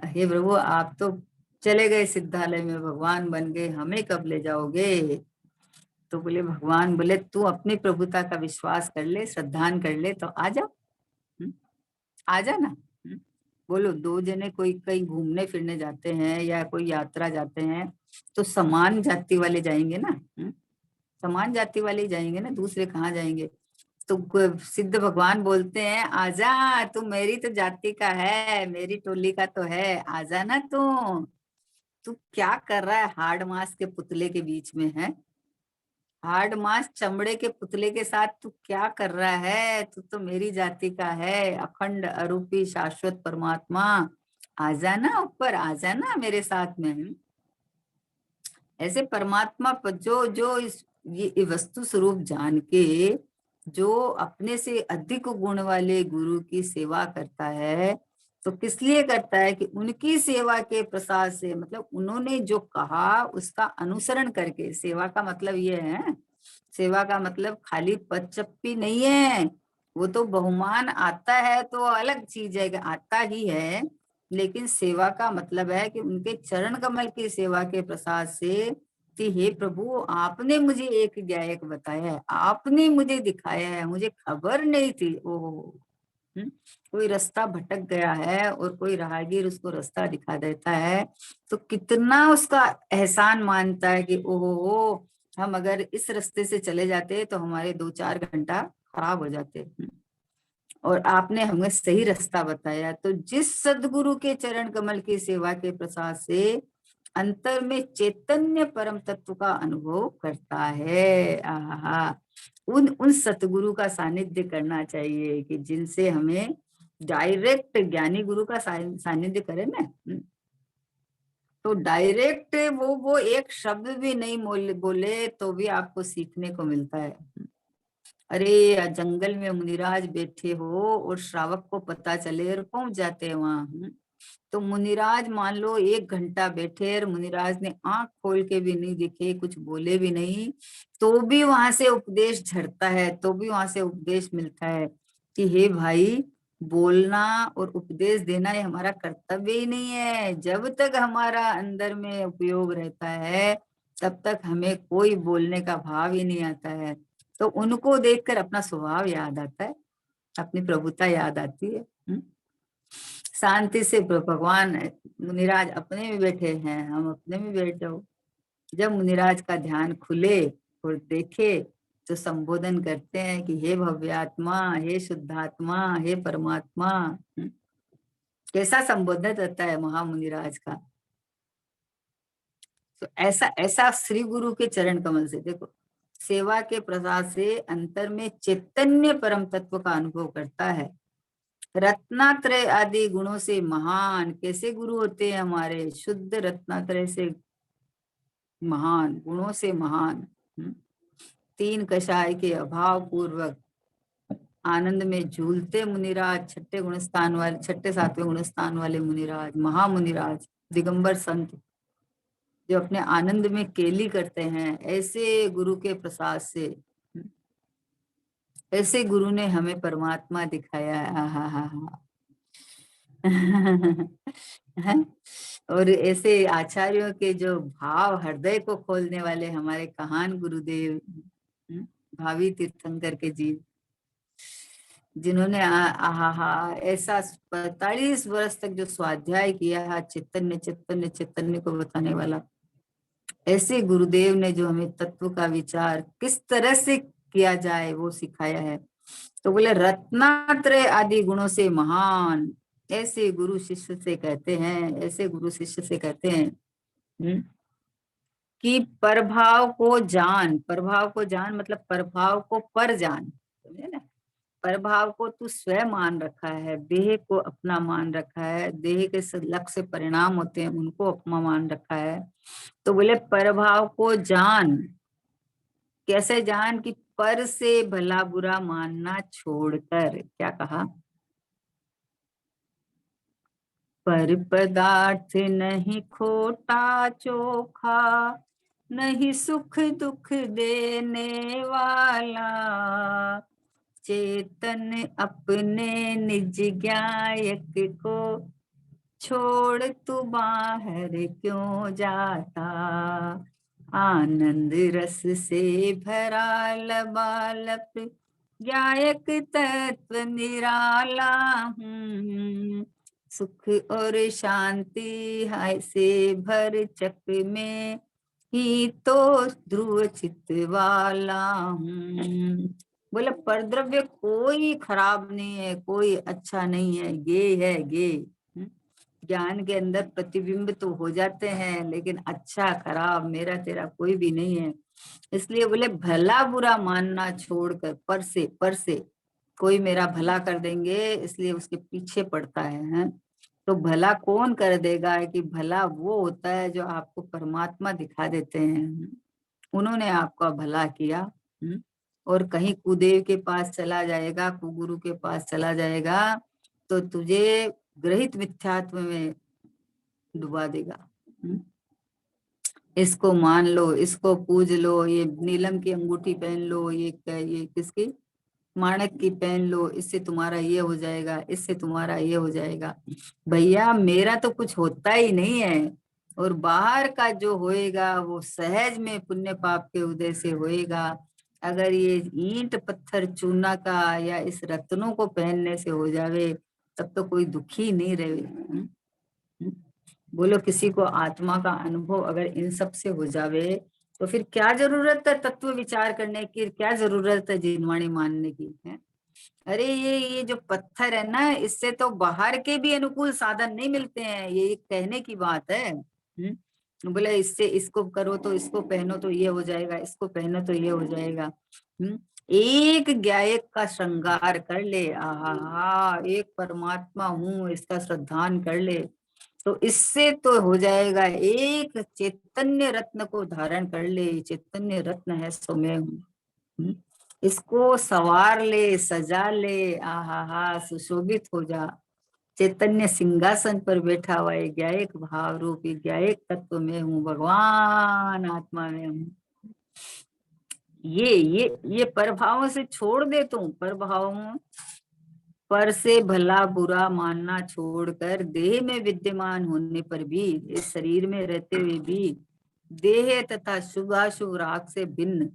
हे प्रभु आप तो चले गए सिद्धालय में, भगवान बन गए, हमें कब ले जाओगे। तो बोले भगवान बोले तू अपनी प्रभुता का विश्वास कर ले, श्रद्धान कर ले, तो आ जा, आ जा ना। बोलो दो जने कोई कहीं घूमने फिरने जाते हैं या कोई यात्रा जाते हैं, तो समान जाति वाले जाएंगे ना। समान जाति वाले जाएंगे ना, दूसरे कहाँ जाएंगे। तो सिद्ध भगवान बोलते हैं आजा, तू मेरी तो जाति का है, मेरी टोली का तो है, आजा ना तू क्या कर रहा है हार्ड मास के पुतले के बीच में है। हार्ड मास चमड़े के पुतले के साथ तू क्या कर रहा है, तू तो मेरी जाति का है, अखंड अरूपी शाश्वत परमात्मा, आजा ना ऊपर, आजा ना मेरे साथ में। ऐसे परमात्मा जो जो ये वस्तु स्वरूप जान के जो अपने से अधिक गुण वाले गुरु की सेवा करता है, तो किस लिए करता है कि उनकी सेवा के प्रसाद से, मतलब उन्होंने जो कहा उसका अनुसरण करके। सेवा का मतलब ये है, सेवा का मतलब खाली पद चप्पी नहीं है, वो तो बहुमान आता है तो अलग चीज है, आता ही है, लेकिन सेवा का मतलब है कि उनके चरण कमल की सेवा के प्रसाद से कि हे प्रभु आपने मुझे एक गायक बताया है, आपने मुझे दिखाया है, मुझे खबर नहीं थी। ओहो, कोई रास्ता भटक गया है और कोई राहगीर उसको रास्ता दिखा देता है, तो कितना उसका एहसान मानता है कि ओहो हम अगर इस रास्ते से चले जाते तो हमारे 2-4 घंटा खराब हो जाते, और आपने हमें सही रास्ता बताया। तो जिस सदगुरु के चरण कमल की सेवा के प्रसाद से अंतर में चैतन्य परम तत्व का अनुभव करता है, आहा, उन सतगुरु का सानिध्य करना चाहिए कि जिनसे हमें डायरेक्ट ज्ञानी गुरु का सानिध्य करे ना। तो डायरेक्ट वो एक शब्द भी नहीं बोले तो भी आपको सीखने को मिलता है। अरे जंगल में मुनिराज बैठे हो और श्रावक को पता चले और पहुंच जाते हैं वहां। तो मुनिराज मान लो 1 घंटा बैठे और मुनिराज ने आंख खोल के भी नहीं दिखे, कुछ बोले भी नहीं, तो भी वहां से उपदेश झरता है, तो भी वहां से उपदेश मिलता है कि हे भाई बोलना और उपदेश देना ये हमारा कर्तव्य ही नहीं है। जब तक हमारा अंदर में उपयोग रहता है तब तक हमें कोई बोलने का भाव ही नहीं आता है। तो उनको देखकर अपना स्वभाव याद आता है, अपनी प्रभुता याद आती है। शांति से भगवान मुनिराज अपने में बैठे हैं, हम अपने में बैठ जाओ। जब मुनिराज का ध्यान खुले और देखे तो संबोधन करते हैं कि हे भव्यात्मा, हे शुद्धात्मा, हे परमात्मा। कैसा संबोधन रहता है महामुनिराज का। तो ऐसा ऐसा श्री गुरु के चरण कमल से देखो, सेवा के प्रसाद से अंतर में चैतन्य परम तत्व का अनुभव करता है। रत्नात्रय आदि गुणों से महान कैसे गुरु होते हैं हमारे, शुद्ध रत्नात्रय से महान, गुणों से महान। 3 कषाय के अभाव पूर्वक आनंद में झूलते मुनिराज, छठे गुणस्थान वाले, छठे 7वें गुणस्थान वाले मुनिराज, महामुनिराज, दिगंबर संत जो अपने आनंद में केली करते हैं, ऐसे गुरु के प्रसाद से, ऐसे गुरु ने हमें परमात्मा दिखाया है। और ऐसे आचार्यों के जो भाव हृदय को खोलने वाले हमारे कहान गुरुदेव, भावी तीर्थंकर के जी, जिन्होंने आहा ऐसा 45 वर्ष तक जो स्वाध्याय किया है चैतन्य चैतन्य चैतन्य को बताने वाला, ऐसे गुरुदेव ने जो हमें तत्व का विचार किस तरह से किया जाए वो सिखाया है। तो बोले रत्नात्रय आदि गुणों से महान, ऐसे गुरु शिष्य से कहते हैं, ऐसे गुरु शिष्य से कहते हैं कि प्रभाव को जान, प्रभाव को जान मतलब प्रभाव को पर जान, समझे ना। प्रभाव को तू स्वयं मान रखा है, देह को अपना मान रखा है, देह के लक्ष्य परिणाम होते हैं उनको अपना मान रखा है। तो बोले प्रभाव को जान, कैसे जान कि पर से भला बुरा मानना छोड़कर, क्या कहा, पर पदार्थ नहीं खोटा चोखा, नहीं सुख दुख देने वाला, चेतन अपने निज ज्ञायक को छोड़ तू बाहर क्यों जाता, आनंद रस से भरा लबालब ज्ञायक तत्व निराला हूँ, सुख और शांति हाय से भर चक में ही तो ध्रुव चित वाला हूँ। बोले परद्रव्य कोई खराब नहीं है, कोई अच्छा नहीं है, गे है गे। ज्ञान के अंदर प्रतिबिंब तो हो जाते हैं, लेकिन अच्छा खराब मेरा तेरा कोई भी नहीं है। इसलिए बोले भला बुरा मानना छोड़कर, पर से कोई मेरा भला कर देंगे इसलिए उसके पीछे पड़ता है। तो भला कौन कर देगा, है कि भला वो होता है जो आपको परमात्मा दिखा देते हैं, उन्होंने आपका भला किया। और कहीं कुदेव के पास चला जाएगा, कुगुरु के पास चला जाएगा तो तुझे ग्रहित मिथ्यात्व में डुबा देगा। इसको मान लो, इसको पूज लो, ये नीलम की अंगूठी पहन लो, ये किसकी माणक की पहन लो, इससे तुम्हारा ये हो जाएगा, इससे तुम्हारा ये हो जाएगा। भैया मेरा तो कुछ होता ही नहीं है, और बाहर का जो होएगा वो सहज में पुण्य पाप के उदय से होएगा। अगर ये ईंट पत्थर चूना का या इस रत्नों को पहनने से हो जावे तब तो कोई दुखी नहीं रहे। बोलो किसी को आत्मा का अनुभव अगर इन सब से हो जावे तो फिर क्या जरूरत है तत्व विचार करने की, क्या जरूरत है जिनवाणी मानने की है। अरे ये जो पत्थर है ना, इससे तो बाहर के भी अनुकूल साधन नहीं मिलते हैं, ये एक कहने की बात है। बोले इससे इसको करो तो इसको पहनो तो ये हो जाएगा, इसको पहनो तो ये हो जाएगा। एक गायक का श्रृंगार कर ले, आहा एक परमात्मा हूँ इसका श्रद्धान कर ले तो इससे तो हो जाएगा। एक चैतन्य रत्न को धारण कर ले, चैतन्य रत्न है सो मैं हूँ। इसको सवार ले, सजा ले, आहा सुशोभित हो जा। चैतन्य सिंहासन पर बैठा हुआ है, ज्ञायक भाव रूपी ज्ञायक तत्व में हूँ, भगवान आत्मा में हूँ। ये परभावों से छोड़ दे तुम, परभावों पर से भला बुरा मानना छोड़कर देह में विद्यमान होने पर भी, इस शरीर में रहते हुए भी देह तथा शुभाशुभ राग से भिन्न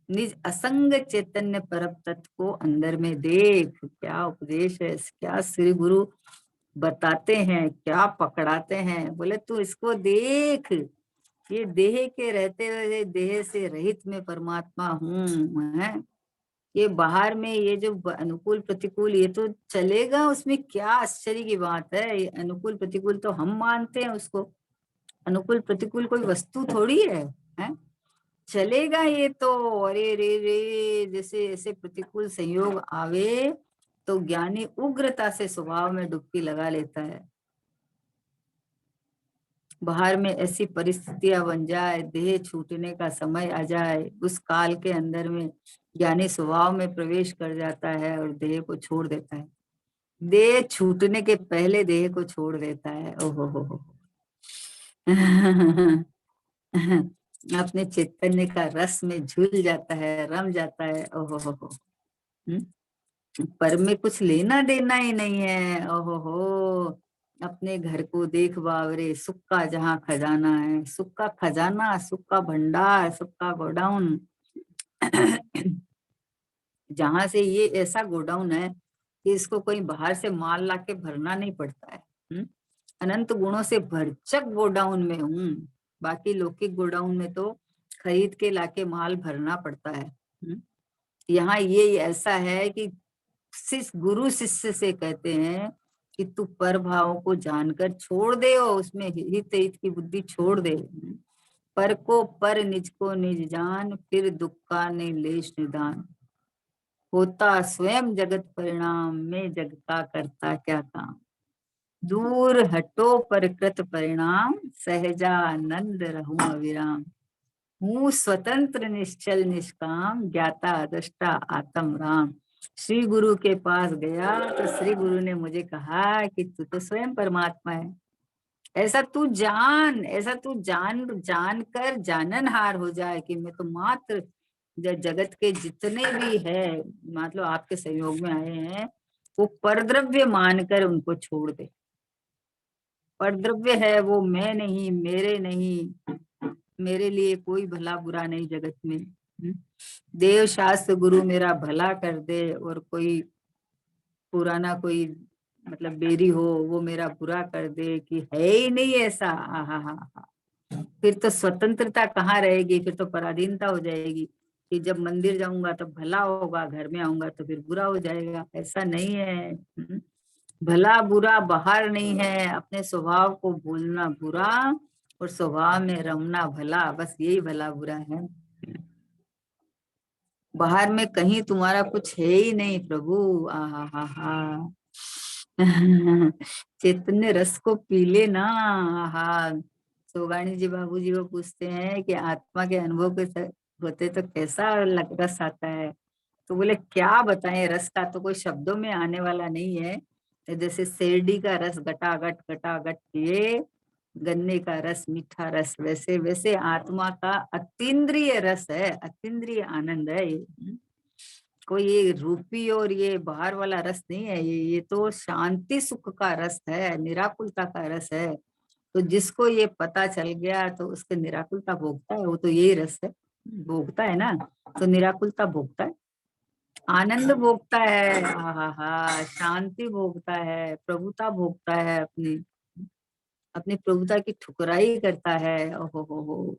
निज असंग चैतन्य परम तत्व को अंदर में देख। क्या उपदेश है, क्या श्री गुरु बताते हैं, क्या पकड़ाते हैं। बोले तू इसको देख, ये देह के रहते हुए देह से रहित में परमात्मा हूँ है। ये बाहर में ये जो अनुकूल प्रतिकूल ये तो चलेगा, उसमें क्या आश्चर्य की बात है। ये अनुकूल प्रतिकूल तो हम मानते हैं उसको, अनुकूल प्रतिकूल कोई वस्तु थोड़ी है? चलेगा ये तो। अरे रे रे, जैसे ऐसे प्रतिकूल संयोग आवे तो ज्ञानी उग्रता से स्वभाव में डुबकी लगा लेता है। बाहर में ऐसी परिस्थितियां बन जाए, देह छूटने का समय आ जाए, उस काल के अंदर में ज्ञानी स्वभाव में प्रवेश कर जाता है और देह को छोड़ देता है। देह छूटने के पहले देह को छोड़ देता है। ओहो हो अपने चैतन्य का रस में झूल जाता है, रम जाता है। ओहो हो पर में कुछ लेना देना ही नहीं है। ओहो हो अपने घर को देख बावरे, सुख का जहाँ खजाना है, सुख का खजाना, सुख का भंडार, सुख का गोडाउन जहां से ये ऐसा गोडाउन है कि इसको कोई बाहर से माल लाके भरना नहीं पड़ता है। अनंत गुणों से भरचक गोडाउन में हूँ। बाकी लौकिक गोडाउन में तो खरीद के लाके माल भरना पड़ता है। यहाँ ये ऐसा है कि गुरु शिष्य से कहते हैं कि तू पर भाव को जानकर छोड़ दे और उसमें हित हित की बुद्धि छोड़ दे। पर को पर निज को निज जान, फिर दुख का नहीं लेश निदान। होता स्वयं जगत परिणाम में, जग का करता क्या काम। दूर हटो पर कृत परिणाम, सहजानंद रहूं अविराम। हूँ स्वतंत्र निश्चल निष्काम, ज्ञाता दृष्टा आत्म राम। श्री गुरु के पास गया तो श्री गुरु ने मुझे कहा कि तू तो स्वयं परमात्मा है। ऐसा तू जान, ऐसा तू जान कर जाननहार हो जाए कि मैं तो मात्र जगत के जितने भी है, मतलब आपके सहयोग में आए हैं, वो परद्रव्य मानकर उनको छोड़ दे। परद्रव्य है वो, मैं नहीं, मेरे नहीं, मेरे लिए कोई भला बुरा नहीं जगत में। देव शास्त्र गुरु मेरा भला कर दे और कोई पुराना कोई मतलब बेरी हो वो मेरा बुरा कर दे कि है ही नहीं ऐसा, हा, फिर तो स्वतंत्रता कहाँ रहेगी, फिर तो पराधीनता हो जाएगी कि जब मंदिर जाऊंगा तो भला होगा, घर में आऊंगा तो फिर बुरा हो जाएगा। ऐसा नहीं है। भला बुरा बाहर नहीं है, अपने स्वभाव को भूलना बुरा और स्वभाव में रमना भला, बस यही भला बुरा है। बाहर में कहीं तुम्हारा कुछ है ही नहीं प्रभु। आहा हा हा चैतन्य रस को पी ले ना। आहा, सोगानी जी बाबू जी वो पूछते हैं कि आत्मा के अनुभव के होते तो कैसा रस आता है। तो बोले क्या बताएं, रस का तो कोई शब्दों में आने वाला नहीं है। तो जैसे शेरडी का रस गटागट गटागट पिए, गन्ने का रस मीठा रस, वैसे वैसे आत्मा का अतीन्द्रिय रस है, अतीन्द्रिय आनंद है ये। कोई ये रूपी और ये बाहर वाला रस नहीं है, ये तो शांति सुख का रस है, निराकुलता का रस है। तो जिसको ये पता चल गया तो उसके निराकुलता भोगता है, वो तो यही रस है, भोगता है ना, तो निराकुलता भोगता है, आनंद भोगता है, हा हा, शांति भोगता है, प्रभुता भोगता है, अपनी अपनी प्रभुता की ठुकराई करता है। ओहो,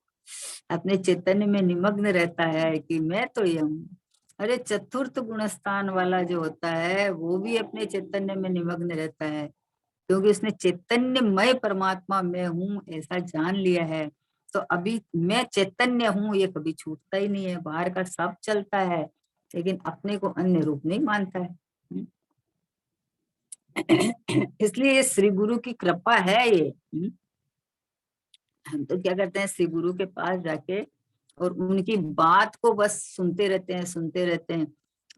अपने चैतन्य में निमग्न रहता है कि मैं तो ये हूँ। अरे चतुर्थ गुणस्थान वाला जो होता है वो भी अपने चैतन्य में निमग्न रहता है, क्योंकि उसने चैतन्यमय परमात्मा मैं हूँ ऐसा जान लिया है। तो अभी मैं चैतन्य हूँ ये कभी छूटता ही नहीं है, बाहर का सब चलता है लेकिन अपने को अन्य रूप नहीं मानता है। इसलिए ये श्री गुरु की कृपा है ये। हम तो क्या करते हैं, श्री गुरु के पास जाके और उनकी बात को बस सुनते रहते हैं, सुनते रहते हैं।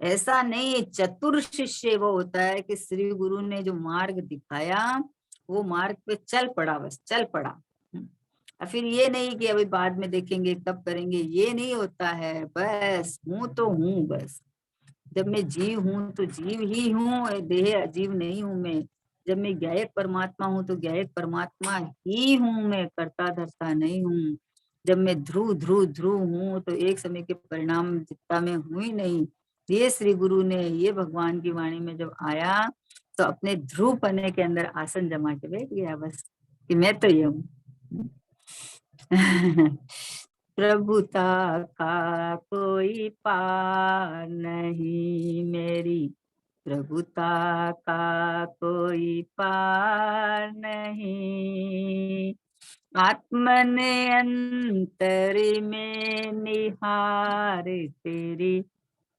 ऐसा नहीं, चतुर शिष्य वो होता है कि श्री गुरु ने जो मार्ग दिखाया वो मार्ग पे चल पड़ा, बस चल पड़ा। और फिर ये नहीं कि अभी बाद में देखेंगे कब करेंगे, ये नहीं होता है। बस हूं तो हूँ, बस जब मैं जीव हूँ तो जीव ही हूँ, देह अजीव नहीं हूँ मैं। जब मैं ज्ञायक परमात्मा हूँ तो ज्ञायक परमात्मा ही हूँ मैं, कर्ता धर्ता नहीं हूँ। जब मैं ध्रुव ध्रुव ध्रुव हूँ तो एक समय के परिणाम जितना मैं हूँ ही नहीं। ये श्री गुरु ने ये भगवान की वाणी में जब आया तो अपने ध्रुव पने के अंदर आसन जमा के बैठ गया, बस कि मैं तो ये हूँ। प्रभुता का कोई पार नहीं, मेरी प्रभुता का कोई पार नहीं। आत्मन अंतर में निहार तेरी,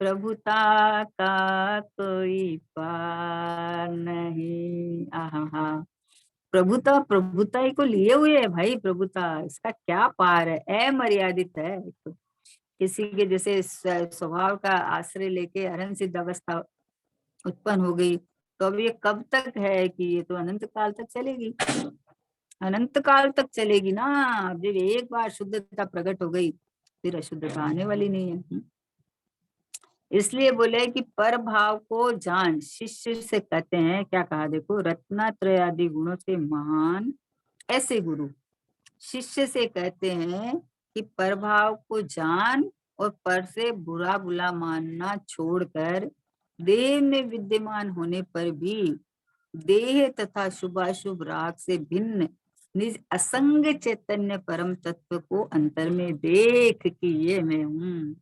प्रभुता का कोई पार नहीं। आहा, प्रभुता प्रभुता ही को लिए हुए है भाई, प्रभुता इसका क्या पार है, अमर्यादित है। तो किसी के जैसे स्वभाव का आश्रय लेके अरहंत सिद्ध अवस्था उत्पन्न हो गई तो अब ये कब तक है कि ये तो अनंत काल तक चलेगी, अनंत काल तक चलेगी ना। अब जब एक बार शुद्धता प्रकट हो गई फिर अशुद्धता आने वाली नहीं है। इसलिए बोले कि पर भाव को जान, शिष्य से कहते हैं, क्या कहा देखो, रत्नात्रय आदि गुणों से महान ऐसे गुरु शिष्य से कहते हैं कि परभाव को जान और पर से बुरा बुला मानना छोड़कर देह में विद्यमान होने पर भी देह तथा शुभाशुभ राग से भिन्न निज असंग चैतन्य परम तत्व को अंतर में देख कि ये मैं हूँ।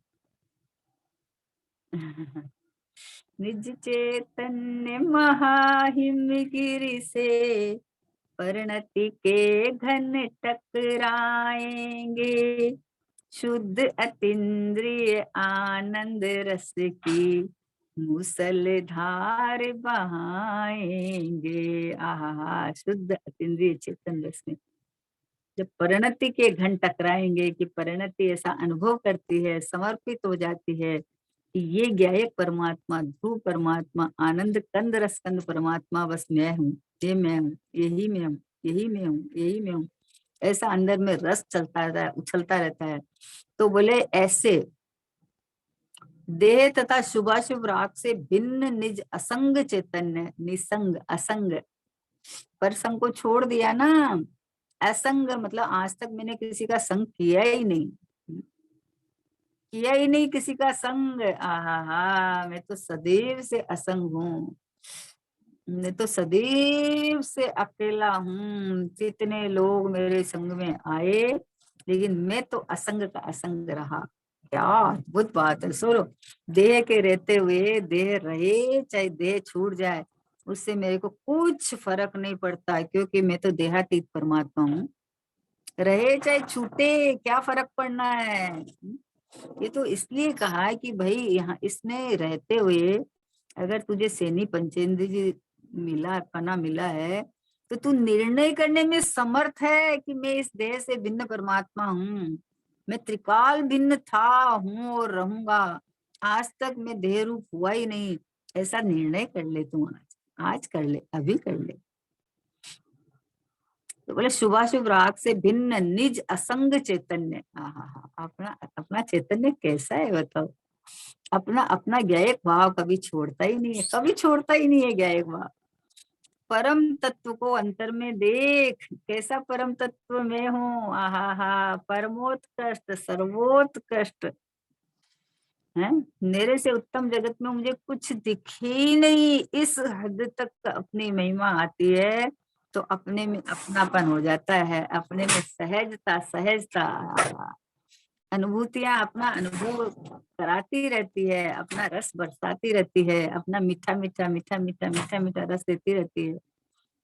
निज चैतन्य महाहिम गिरि से परिणति के घन टकराएंगे, शुद्ध अतीन्द्रिय आनंद रस की मूसलधार बहाएंगे। आहा, शुद्ध अतीन्द्रिय चेतन रस में जब परिणति के घन टकराएंगे, कि परिणति ऐसा अनुभव करती है, समर्पित हो जाती है कि ये ज्ञायक परमात्मा, ध्रुव परमात्मा, आनंद कंद रस कंद परमात्मा बस मैं हूँ, ये मैं हूँ, यही मैं हूँ, यही मैं हूँ, यही मैं हूँ, ऐसा अंदर में रस चलता रहता है, उछलता रहता है। तो बोले ऐसे देह तथा शुभाशुभ राग से भिन्न निज असंग चैतन्य, निसंग असंग, पर संग को छोड़ दिया ना। असंग मतलब आज तक मैंने किसी का संग किया ही नहीं, किया ही नहीं किसी का संग। आहा, मैं तो सदैव से असंग हूँ, मैं तो सदैव से अकेला हूँ। जितने लोग मेरे संग में आए, लेकिन मैं तो असंग का असंग रहा। क्या अद्भुत बात है। सुनो, देह के रहते हुए देह रहे चाहे देह छूट जाए, उससे मेरे को कुछ फर्क नहीं पड़ता, क्योंकि मैं तो देहातीत परमात्मा हूँ। रहे चाहे छूटे, क्या फर्क पड़ना है। ये तो इसलिए कहा है कि भाई यहाँ इसमें रहते हुए अगर तुझे सेनी पंचेंद्रिय मिला, पना मिला है, तो तू निर्णय करने में समर्थ है कि मैं इस देह से भिन्न परमात्मा हूँ, मैं त्रिकाल भिन्न था, हूँ और रहूंगा। आज तक मैं देह रूप हुआ ही नहीं, ऐसा निर्णय कर ले तू। आज कर ले, अभी कर ले। तो बोले शुभाशुभ राग से भिन्न निज असंग चैतन्य। अपना अपना चैतन्य कैसा है बताओ। अपना अपना ज्ञायक भाव कभी छोड़ता ही नहीं है, कभी छोड़ता ही नहीं है ज्ञायक भाव। परम तत्व को अंतर में देख, कैसा परम तत्व में हूँ। आहा, परमोत्कृष्ट सर्वोत्कृष्ट है, मेरे से उत्तम जगत में मुझे कुछ दिखे ही नहीं। इस हद तक अपनी महिमा आती है तो अपने में अपनापन हो जाता है, अपने में सहजता, सहजता, अनुभूतियां अपना अनुभव कराती रहती है, अपना रस बरसाती रहती है, अपना मीठा मीठा मीठा मीठा मीठा मीठा रस देती रहती है।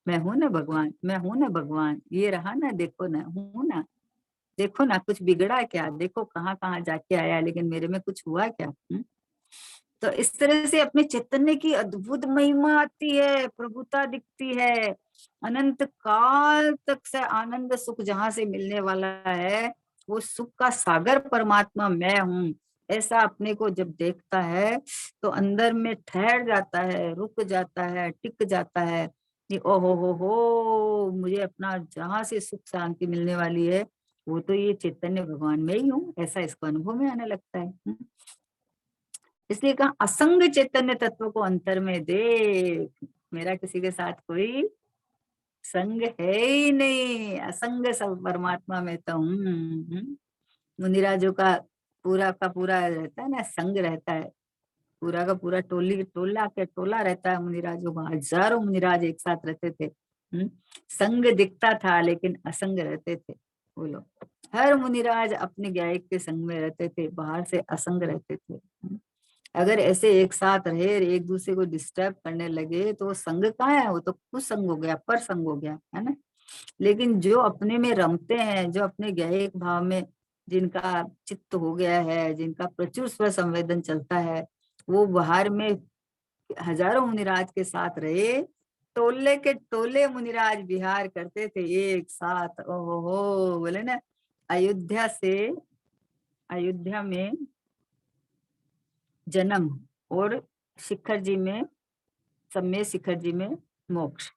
मैं हूं ना भगवान, मैं हूं ना भगवान, ये रहा ना, देखो ना, हूं ना, देखो ना, कुछ बिगड़ा क्या, देखो कहाँ कहाँ जाके आया, लेकिन मेरे में कुछ हुआ क्या। तो इस तरह से अपने चैतन्य की अद्भुत महिमा आती है, प्रभुता दिखती है। अनंत काल तक से आनंद सुख जहां से मिलने वाला है, वो सुख का सागर परमात्मा मैं हूँ, ऐसा अपने को जब देखता है तो अंदर में ठहर जाता है, रुक जाता है, टिक जाता है कि ओहो हो, मुझे अपना जहां से सुख शांति मिलने वाली है, वो तो ये चैतन्य भगवान में ही हूँ, ऐसा इसको अनुभव में आने लगता है। इसलिए कहा असंग चैतन्य तत्व को अंतर में देख, मेरा किसी के साथ कोई संग है ही नहीं, असंग सब परमात्मा में तो हूँ। मुनिराजों का पूरा रहता है ना, संग रहता है, पूरा का पूरा टोली टोला के टोला रहता है मुनिराजों का। हजारों मुनिराज एक साथ रहते थे। संग दिखता था लेकिन असंग रहते थे वो लोग। हर मुनिराज अपने गायक के संग में रहते थे, बाहर से असंग रहते थे। अगर ऐसे एक साथ रहे और एक दूसरे को डिस्टर्ब करने लगे तो वो संग कहाँ है, वो तो खुद संग हो गया, पर संग हो गया, है ना। लेकिन जो अपने में रमते हैं, जो अपने गहरे भाव में जिनका चित्त हो गया है, जिनका प्रचुर स्व संवेदन चलता है, वो बाहर में हजारों मुनिराज के साथ रहे, टोले के टोले मुनिराज विहार करते थे एक साथ। ओहो हो, बोले ना, अयोध्या से, अयोध्या में जन्म और शिखर जी में, सब में शिखर जी में मोक्ष।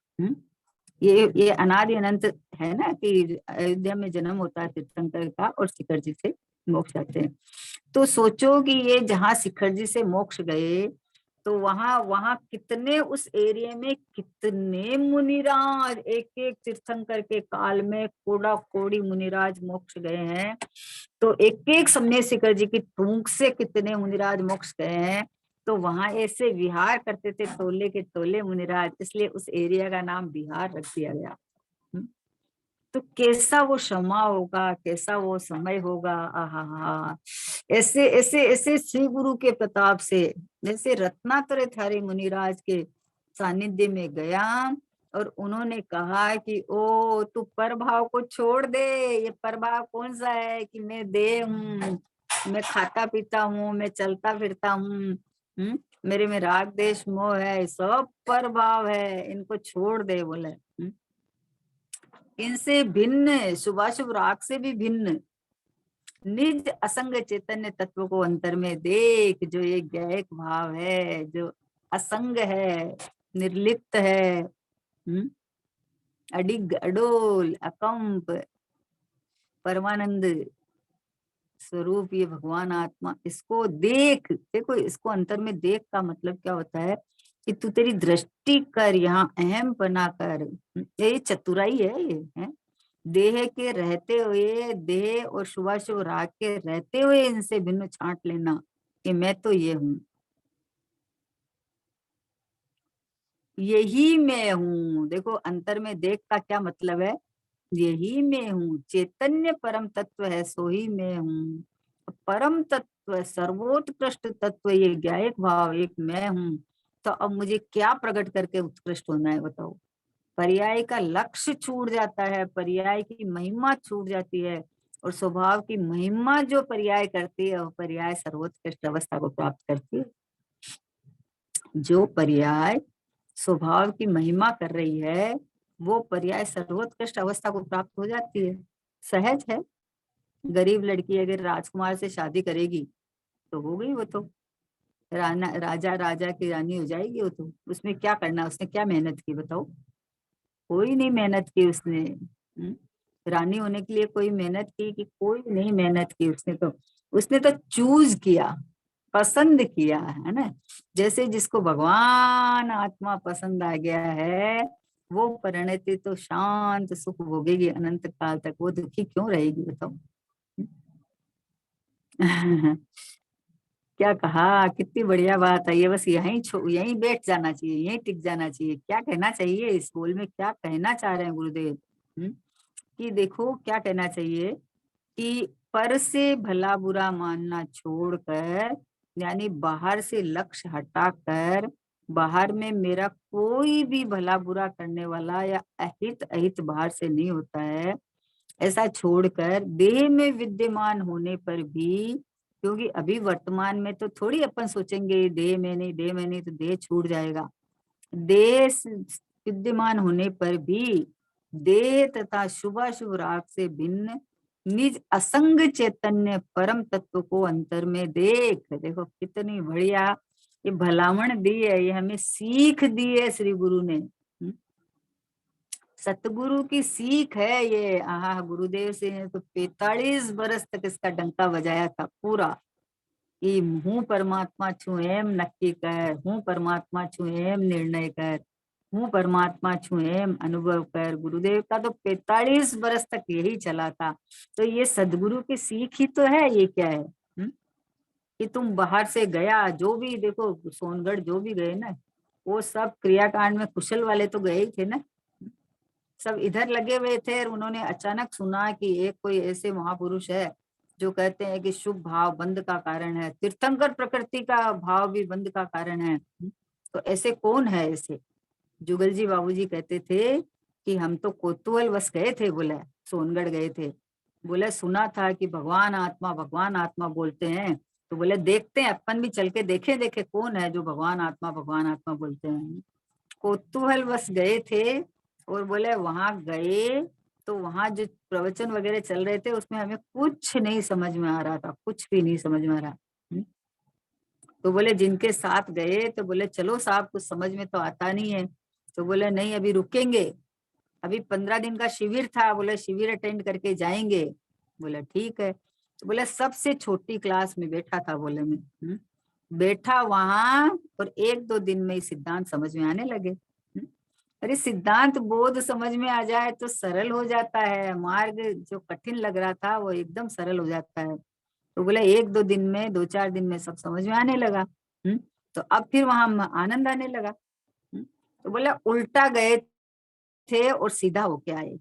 ये अनादि अनंत है ना, कि अयोध्या में जन्म होता है तीर्थंकर का और शिखर जी से मोक्ष जाते हैं। तो सोचो कि ये जहाँ शिखर जी से मोक्ष गए, तो वहां वहां कितने, उस एरिया में कितने मुनिराज, एक एक तीर्थंकर के काल में कोड़ा कोड़ी मुनिराज मोक्ष गए हैं। तो एक एक समय शिखर जी की टूंक से कितने मुनिराज मोक्ष गए हैं। तो वहां ऐसे विहार करते थे टोले के टोले मुनिराज, इसलिए उस एरिया का नाम बिहार रख दिया गया। तो कैसा वो क्षमा होगा, कैसा वो समय होगा। आहा, ऐसे ऐसे ऐसे श्री गुरु के प्रताप से, जैसे रत्नात्रय थारे मुनिराज के सानिध्य में गया और उन्होंने कहा कि ओ तू परभाव को छोड़ दे। ये परभाव कौन सा है कि मैं देह हूँ, मैं खाता पीता हूँ, मैं चलता फिरता हूँ, मेरे में राग देश मोह है, सब परभाव है, इनको छोड़ दे बोले। इनसे भिन्न, शुभाशुभ राग से भी भिन्न निज असंग चैतन्य तत्व को अंतर में देख, जो ये गैक भाव है, जो असंग है, निर्लिप्त है, अडिग अडोल अकंप परमानंद स्वरूप, ये भगवान आत्मा, इसको देख। देखो, इसको अंतर में देख का मतलब क्या होता है कि तू तेरी दृष्टि कर, यहाँ अहम बना कर। ये चतुराई है, ये है देह के रहते हुए, देह और शुभाशुभ राग के रहते हुए इनसे भिन्न छांट लेना कि मैं तो ये हूँ, यही मैं हूँ। देखो, अंतर में देख का क्या मतलब है, यही मैं हूँ, चैतन्य परम तत्व है, सो ही मैं हूँ। परम तत्व, सर्वोत्कृष्ट तत्व, ये ज्ञायक भाव एक मैं हूँ। तो अब मुझे क्या प्रकट करके उत्कृष्ट होना है बताओ। पर्याय का लक्ष्य छूट जाता है, पर्याय की महिमा छूट जाती है, और स्वभाव की महिमा जो पर्याय करती है, वो पर्याय सर्वोत्कृष्ट अवस्था को प्राप्त करती है। जो पर्याय स्वभाव की महिमा कर रही है, वो पर्याय सर्वोत्कृष्ट अवस्था को प्राप्त हो जाती है। सहज है। गरीब लड़की अगर राजकुमार से शादी करेगी तो हो गई, वो तो राजा राजा की रानी हो जाएगी। वो तो उसमें क्या करना, उसने क्या मेहनत की बताओ, कोई नहीं मेहनत की उसने। रानी होने के लिए कोई मेहनत की कि कोई नहीं मेहनत की, उसने तो चूज किया, पसंद किया, है ना। जैसे जिसको भगवान आत्मा पसंद आ गया है, वो परिणति तो शांत सुख भोगेगी अनंत काल तक, वो दुखी क्यों रहेगी बताओ। क्या कहा, कितनी बढ़िया बात है ये। बस यहीं बैठ जाना चाहिए, यहीं टिक जाना चाहिए। क्या कहना चाहिए इस बोल में, क्या कहना चाह रहे हैं गुरुदेव। कि देखो क्या कहना चाहिए कि पर से भला बुरा मानना छोड़कर, यानी बाहर से लक्ष्य हटाकर, बाहर में मेरा कोई भी भला बुरा करने वाला या अहित अहित बाहर से नहीं होता है, ऐसा छोड़कर देह में विद्यमान होने पर भी, क्योंकि अभी वर्तमान में तो थोड़ी अपन सोचेंगे देह में नहीं, देह में नहीं, तो देह छूट जाएगा। देह विद्यमान होने पर भी देह तथा शुभाशुभ राग से भिन्न निज असंग चैतन्य परम तत्व को अंतर में देख। देखो कितनी बढ़िया ये भलामण दी है, ये हमें सीख दी है श्री गुरु ने। सतगुरु की सीख है ये। आहा, गुरुदेव से तो 45 बरस तक इसका डंका बजाया था पूरा, कि हूँ परमात्मा छू एम नक्की कर, हूँ परमात्मा छू एम निर्णय कर, हूँ परमात्मा छू एम अनुभव कर। गुरुदेव का तो 45 बरस तक यही चला था। तो ये सदगुरु की सीख ही तो है। ये क्या है, कि तुम बाहर से गया, जो भी देखो सोनगढ़ जो भी गए ना, वो सब क्रियाकांड में कुशल वाले तो गए ही थे ना, सब इधर लगे हुए थे। और उन्होंने अचानक सुना कि एक कोई ऐसे महापुरुष है जो कहते हैं कि शुभ भाव बंध का कारण है, तीर्थंकर प्रकृति का भाव भी बंध का कारण है। तो ऐसे कौन है ऐसे। जुगल जी बाबूजी कहते थे कि हम तो कोतूहल बस गए थे, बोले सोनगढ़ गए थे, बोले सुना था कि भगवान आत्मा बोलते हैं, तो बोले देखते हैं, अपन भी चल के देखे कौन है जो भगवान आत्मा बोलते हैं। कोतूहल बस गए थे, और बोले वहां गए तो वहां जो प्रवचन वगैरह चल रहे थे उसमें हमें कुछ नहीं समझ में आ रहा था, कुछ भी नहीं समझ में आ रहा। तो बोले जिनके साथ गए तो बोले चलो साहब, कुछ समझ में तो आता नहीं है। तो बोले नहीं, अभी रुकेंगे, अभी 15 दिन का शिविर था, बोले शिविर अटेंड करके जाएंगे। बोले ठीक है। तो बोले सबसे छोटी क्लास में बैठा था, बोले मैं बैठा वहां, और 1-2 दिन में ही सिद्धांत समझ में आने लगे। अरे सिद्धांत बोध समझ में आ जाए तो सरल हो जाता है, मार्ग जो कठिन लग रहा था वो एकदम सरल हो जाता है। तो बोले 1-2 दिन में, 2-4 दिन में सब समझ में आने लगा। तो अब फिर वहां आनंद आने लगा। तो बोले उल्टा गए थे और सीधा होके आए।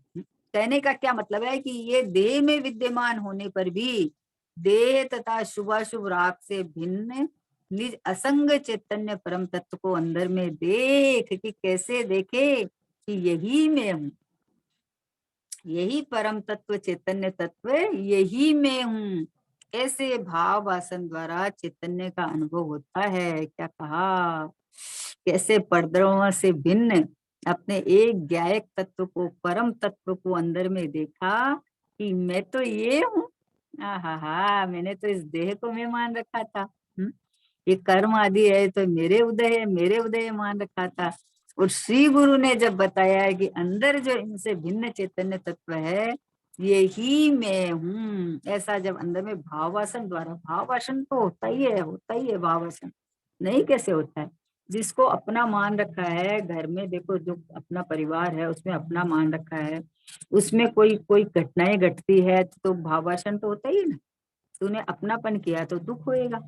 कहने का क्या मतलब है कि ये देह में विद्यमान होने पर भी देह तथा शुभाशुभ राग से भिन्न निज असंग चैतन्य परम तत्व को अंदर में देख, कि कैसे देखे कि यही मैं हूँ, यही परम तत्व चैतन्य तत्व यही मैं हूँ। ऐसे भाव वासन द्वारा चैतन्य का अनुभव होता है। क्या कहा, कैसे परद्रव्यों से भिन्न अपने एक ज्ञायक तत्व को, परम तत्व को अंदर में देखा कि मैं तो ये हूँ। हा, मैंने तो इस देह को मैं मान रखा था। ये कर्म आदि है तो मेरे उदय है, मेरे उदय मान रखा था। और श्री गुरु ने जब बताया है कि अंदर जो इनसे भिन्न चैतन्य तत्व है यही मैं हूँ, ऐसा जब अंदर में भावासन द्वारा, भावासन तो होता ही है भावासन, नहीं कैसे होता है। जिसको अपना मान रखा है घर में, देखो जो अपना परिवार है उसमें अपना मान रखा है, उसमें कोई कोई घटनाएं घटती है तो भावासन तो होता ही है ना। तूने अपनापन किया तो दुख होएगा,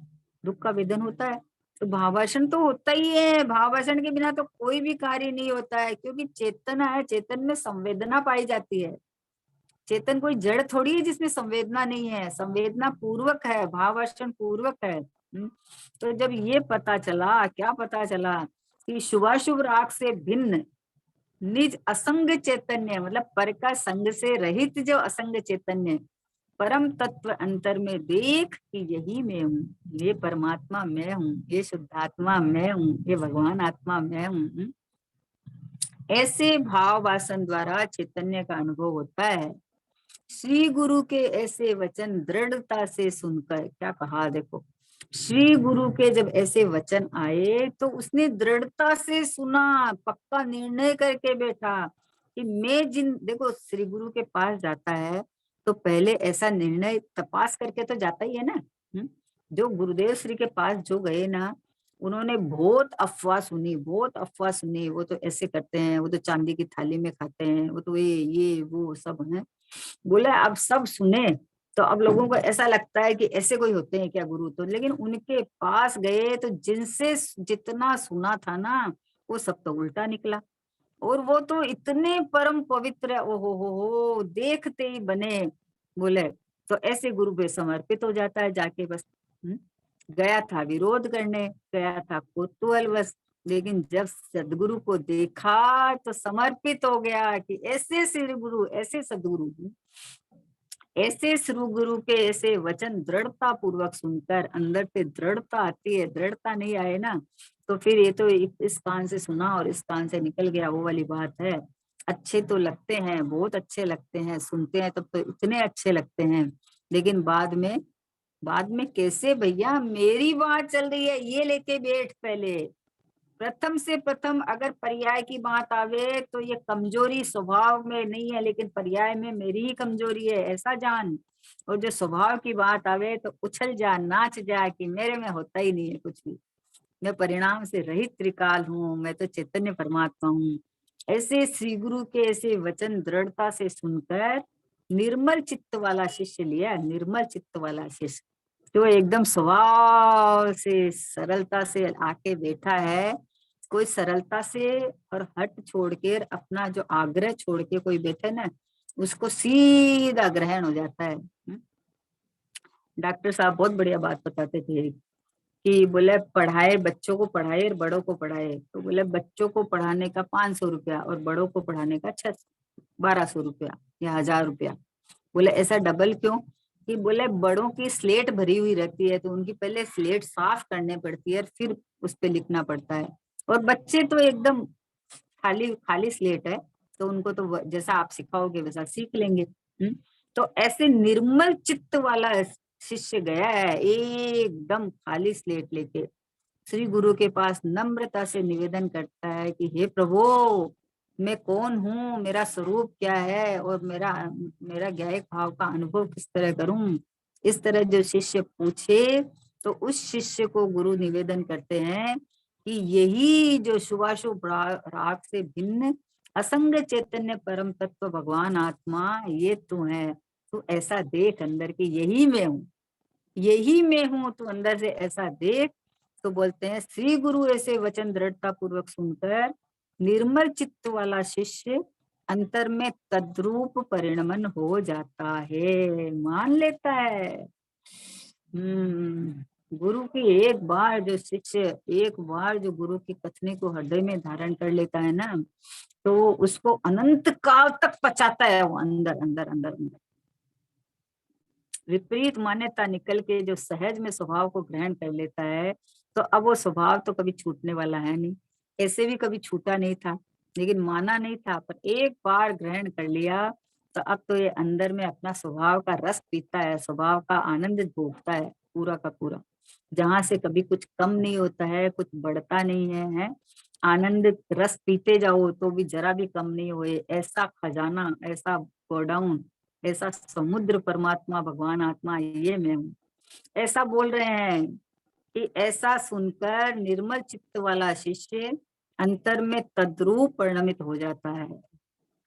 दुख का वेदन होता है। तो भावासन तो होता ही है, भावासन के बिना तो कोई भी कार्य नहीं होता है, क्योंकि चेतना है, चेतन में संवेदना पाई जाती है। चेतन कोई जड़ थोड़ी है जिसमें संवेदना नहीं है, संवेदना पूर्वक है, भावासन पूर्वक है। तो जब ये पता चला, क्या पता चला कि शुभाशुभ राग से भिन्न निज असंग चैतन्य, मतलब पर का संग से रहित जो असंग चैतन्य परम तत्व अंतर में देख कि यही मैं हूँ, ये परमात्मा मैं हूँ, ये शुद्धात्मा मैं हूँ, ये भगवान आत्मा मैं हूँ। ऐसे भाव वासन द्वारा चैतन्य का अनुभव होता है। श्री गुरु के ऐसे वचन दृढ़ता से सुनकर, क्या कहा देखो, श्री गुरु के जब ऐसे वचन आए तो उसने दृढ़ता से सुना, पक्का निर्णय करके बैठा कि मैं जिन, देखो श्री गुरु के पास जाता है तो पहले ऐसा निर्णय तपास करके तो जाता ही है ना। जो गुरुदेव श्री के पास जो गए ना, उन्होंने बहुत अफवाह सुनी, बहुत अफवाह सुनी। वो तो ऐसे करते हैं, वो तो चांदी की थाली में खाते हैं, वो तो ये वो सब है। बोले अब सब सुने तो अब लोगों को ऐसा लगता है कि ऐसे कोई होते हैं क्या गुरु, तो लेकिन उनके पास गए तो जिनसे जितना सुना था ना वो सब तो उल्टा निकला। और वो तो इतने परम पवित्र, ओहो हो, देखते ही बने। बोले तो ऐसे गुरु पे समर्पित हो जाता है जाके बस। गया था विरोध करने, गया था कौतूहलवश, लेकिन जब सदगुरु को देखा तो समर्पित हो गया कि ऐसे श्री गुरु, ऐसे सदगुरु, ऐसे श्री गुरु के ऐसे वचन दृढ़ता पूर्वक सुनकर अंदर से दृढ़ता आती है। दृढ़ता नहीं आए ना तो फिर ये तो इस कान से सुना और इस कान से निकल गया, वो वाली बात है। अच्छे तो लगते हैं, बहुत अच्छे लगते हैं, सुनते हैं तब तो इतने अच्छे लगते हैं, लेकिन बाद में कैसे भैया, मेरी बात चल रही है, ये लेके बैठ पहले। प्रथम से प्रथम अगर पर्याय की बात आवे तो ये कमजोरी स्वभाव में नहीं है, लेकिन पर्याय में मेरी ही कमजोरी है, ऐसा जान। और जो स्वभाव की बात आवे तो उछल जा, नाच जा कि मेरे में होता ही नहीं है कुछ भी, मैं परिणाम से रहित त्रिकाल हूँ, मैं तो चैतन्य परमात्मा हूँ। ऐसे श्री गुरु के ऐसे वचन दृढ़ता से सुनकर निर्मल चित्त वाला शिष्य लिया, निर्मल चित्त वाला शिष्य जो एकदम स्वभाव से सरलता से आके बैठा है। कोई सरलता से और हट छोड़ के अपना जो आग्रह छोड़ के कोई बैठे ना, उसको सीधा ग्रहण हो जाता है। डॉक्टर साहब बहुत बढ़िया बात बताते थे कि बोले पढ़ाए, बच्चों को पढ़ाए और बड़ों को पढ़ाए, तो बोले बच्चों को पढ़ाने का 500 रुपया और बड़ों को पढ़ाने का 1200 रुपया या 1000 रुपया। बोले ऐसा डबल क्यों? कि बोले बड़ों की स्लेट भरी हुई रहती है तो उनकी पहले स्लेट साफ करने पड़ती है और फिर उस पे लिखना पड़ता है, और बच्चे तो एकदम खाली खाली स्लेट है तो उनको तो जैसा आप सिखाओगे वैसा सीख लेंगे। तो ऐसे निर्मल चित्त वाला शिष्य गया है एकदम खाली स्लेट लेके श्री गुरु के पास, नम्रता से निवेदन करता है कि हे प्रभु, मैं कौन हूँ, मेरा स्वरूप क्या है और मेरा मेरा ज्ञायक भाव का अनुभव किस तरह करूं। इस तरह जो शिष्य पूछे तो उस शिष्य को गुरु निवेदन करते हैं कि यही जो शुभाशुभ राग से भिन्न असंग चैतन्य परम तत्व भगवान आत्मा, ये तू है, तू ऐसा देख अंदर की यही मैं हूँ, यही मैं हूँ, तू अंदर से ऐसा देख। तो बोलते हैं श्री गुरु ऐसे वचन दृढ़ता पूर्वक सुनकर निर्मल चित्त वाला शिष्य अंतर में तद्रूप परिणमन हो जाता है, मान लेता है। गुरु की एक बार जो शिष्य, एक बार जो गुरु की कथनी को हृदय में धारण कर लेता है ना, तो उसको अनंत काल तक पचाता है वो, अंदर अंदर अंदर अंदर। विपरीत मान्यता निकल के जो सहज में स्वभाव को ग्रहण कर लेता है, तो अब वो स्वभाव तो कभी छूटने वाला है नहीं। ऐसे भी कभी छूटा नहीं था, लेकिन माना नहीं था, पर एक बार ग्रहण कर लिया तो अब तो ये अंदर में अपना स्वभाव का रस पीता है, स्वभाव का आनंद भोगता है पूरा का पूरा। जहां से कभी कुछ कम नहीं होता है, कुछ बढ़ता नहीं है। आनंद रस पीते जाओ तो भी जरा भी कम नहीं हुए। ऐसा खजाना, ऐसा गोडाउन, ऐसा समुद्र परमात्मा भगवान आत्मा, ये मैं हूँ, ऐसा बोल रहे हैं। कि ऐसा सुनकर निर्मल चित्त वाला शिष्य अंतर में तद्रूप परिणमित हो जाता है।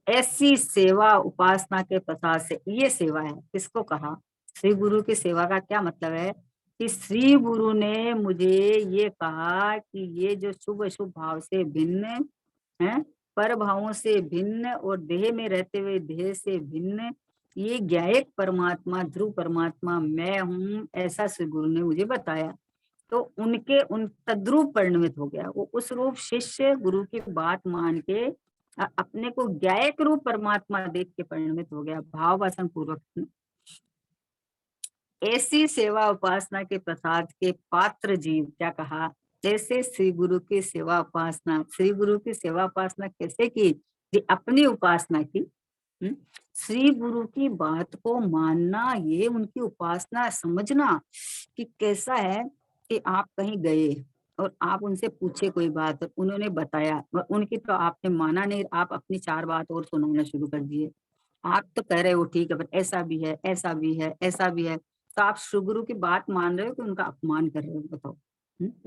ऐसी सेवा उपासना के प्रसाद से, ये सेवा है, किसको कहा? श्री गुरु की सेवा का क्या मतलब है? कि श्री गुरु ने मुझे ये कहा कि ये जो शुभ शुभ भाव से भिन्न है, पर भावों से भिन्न और देह में रहते हुए देह से भिन्न, ये ज्ञायक परमात्मा, ध्रुव परमात्मा मैं हूँ, ऐसा श्री गुरु ने मुझे बताया। तो उनके उन तद्रूप परिणमित हो गया वो। उस रूप शिष्य गुरु की बात मान के अपने को ज्ञायक रूप परमात्मा देख के परिणमित हो गया, भाव वासन पूर्वक। ऐसी सेवा उपासना के प्रसाद के पात्र जीव, क्या कहा? जैसे श्री गुरु की सेवा उपासना, श्री गुरु की सेवा उपासना कैसे की? कि अपनी उपासना की। श्री गुरु की बात को मानना, ये उनकी उपासना समझना कि कैसा है कि आप कहीं गए और आप उनसे पूछे कोई बात, उन्होंने बताया, उनकी तो आपने माना नहीं, आप अपनी चार बात और सुनाना शुरू कर दिए। आप तो कह रहे हो ठीक है, पर ऐसा भी है, ऐसा भी है, ऐसा भी है, तो आप श्री गुरु की बात मान रहे हो कि उनका अपमान कर रहे हो? बताओ।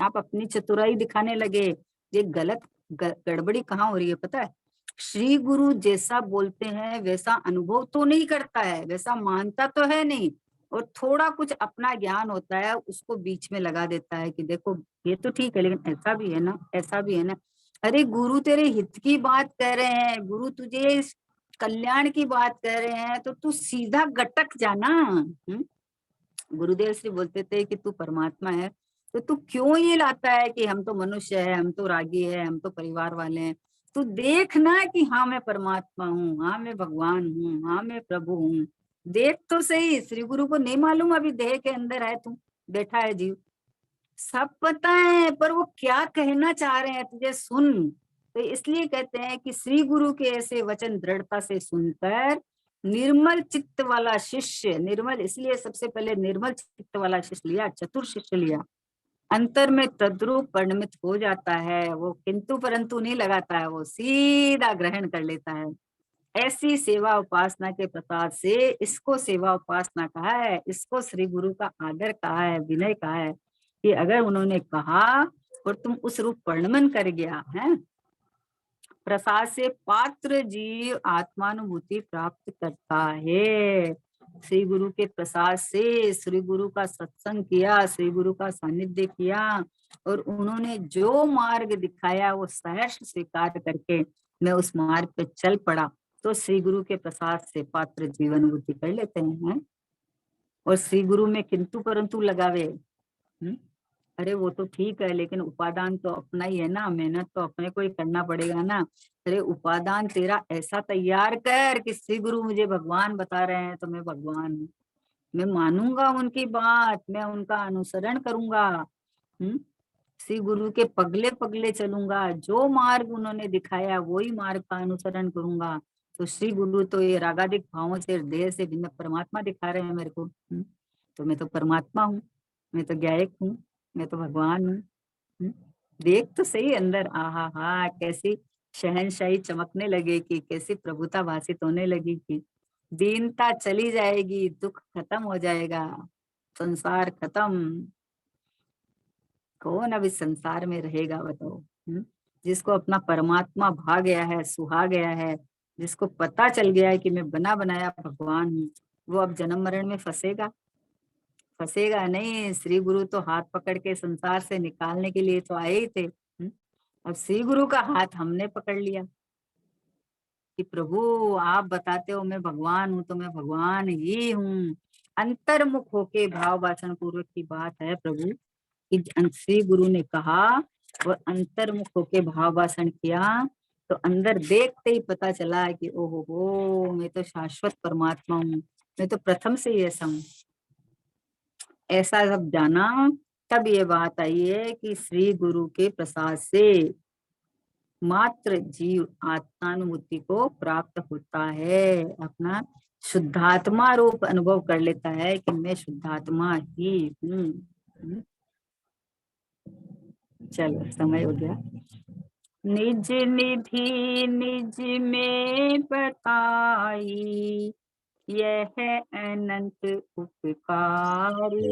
आप अपनी चतुराई दिखाने लगे। ये गलत गड़बड़ी कहाँ हो रही है पता है? श्री गुरु जैसा बोलते हैं वैसा अनुभव तो नहीं करता है, वैसा मानता तो है नहीं, और थोड़ा कुछ अपना ज्ञान होता है उसको बीच में लगा देता है कि देखो ये तो ठीक है, लेकिन ऐसा भी है ना, ऐसा भी है ना। अरे गुरु तेरे हित की बात कह रहे हैं, गुरु तुझे कल्याण की बात कह रहे हैं, तो तू सीधा गटक जाना। गुरुदेव श्री बोलते थे कि तू परमात्मा है, तो तू क्यों ये लाता है कि हम तो मनुष्य है, हम तो रागी है, हम तो परिवार वाले हैं। तू देख ना कि हाँ मैं परमात्मा हूँ, हाँ मैं भगवान हूँ, हाँ मैं प्रभु हूँ। देख तो सही। श्री गुरु को नहीं मालूम अभी देह के अंदर है तू, बैठा है जीव, सब पता है, पर वो क्या कहना चाह रहे हैं तुझे सुन। तो इसलिए कहते हैं कि श्री गुरु के ऐसे वचन दृढ़ता से सुनकर निर्मल चित्त वाला शिष्य, निर्मल इसलिए सबसे पहले निर्मल चित्त वाला शिष्य लिया, चतुर शिष्य लिया, अंतर में तद्रूप परिणमित हो जाता है। वो किंतु परंतु नहीं लगाता है, वो सीधा ग्रहण कर लेता है। ऐसी सेवा उपासना के प्रसाद से, इसको सेवा उपासना कहा है, इसको श्री गुरु का आदर कहा है, विनय कहा है। कि अगर उन्होंने कहा और तुम उस रूप परिणमन कर गया है, प्रसाद से पात्र जीव आत्मानुभूति प्राप्त करता है। श्री गुरु के प्रसाद से, श्री गुरु का सत्संग किया, श्री गुरु का सानिध्य किया, और उन्होंने जो मार्ग दिखाया वो सहर्ष स्वीकार करके मैं उस मार्ग पे चल पड़ा, तो श्री गुरु के प्रसाद से पात्र जीवन अनुभूति कर लेते हैं। और श्री गुरु में किंतु परंतु लगावे, अरे वो तो ठीक है, लेकिन उपादान तो अपना ही है ना, मेहनत तो अपने को ही करना पड़ेगा ना। अरे उपादान तेरा ऐसा तैयार कर कि श्री गुरु मुझे भगवान बता रहे हैं तो मैं भगवान हूँ, मैं मानूंगा उनकी बात, मैं उनका अनुसरण करूंगा। श्री गुरु के पगले पगले चलूंगा, जो मार्ग उन्होंने दिखाया वही मार्ग का अनुसरण करूंगा। तो श्री गुरु तो ये रागादिक भावों से, देह से भिन्न परमात्मा दिखा रहे हैं मेरे को। तो मैं तो परमात्मा हूँ, मैं तो ज्ञायक हूँ, मैं तो भगवान हूँ। देख तो सही अंदर, आहा हा, कैसी शहनशाही चमकने लगेगी, कैसी प्रभुता भाषित होने लगेगी, दीनता चली जाएगी, दुख खत्म हो जाएगा, संसार खत्म। कौन अब इस संसार में रहेगा बताओ? जिसको अपना परमात्मा भा गया है, सुहा गया है, जिसको पता चल गया है कि मैं बना बनाया भगवान हूँ, वो अब जन्म मरण में फंसेगा? फंसेगा नहीं। श्री गुरु तो हाथ पकड़ के संसार से निकालने के लिए तो आए ही थे। अब श्री गुरु का हाथ हमने पकड़ लिया। कि प्रभु आप बताते हो मैं भगवान हूँ तो मैं भगवान ही हूँ। अंतर्मुख होके भाव वाचन पूर्वक की बात है प्रभु कि श्री गुरु ने कहा और अंतर्मुख होके भाव वाचन किया तो अंदर देखते ही पता चला कि ओहो हो मैं तो शाश्वत परमात्मा हूँ, मैं तो प्रथम से ही ऐसा हूँ। ऐसा जब जाना तब ये बात आई है कि श्री गुरु के प्रसाद से मात्र जीव आत्मानुभूति को प्राप्त होता है, अपना शुद्धात्मा रूप अनुभव कर लेता है कि मैं शुद्धात्मा ही हूँ। चलो समय हो गया। निज निधि निज में बताई यह अनंत उपकारी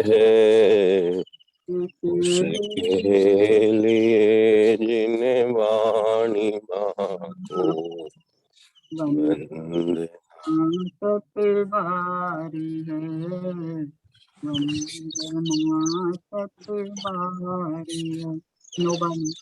है उसके लिए जिन्हें वाणी माँ को वंदे सतबारी है, वंदना सतबारी है। नोबानी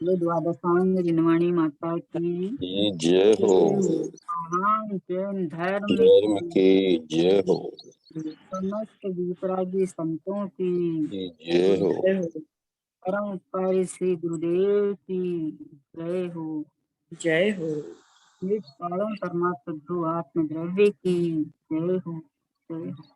द्वादशांग जिनवाणी माता की जय हो, महान जैन धर्म धर्म की जय हो, समस्त वितरागी संतों की जय हो, परम उपकारी श्री गुरुदेव की जय हो, जय हो। निज कारण परमात्मा आत्मद्रव्य की जय हो, जय हो।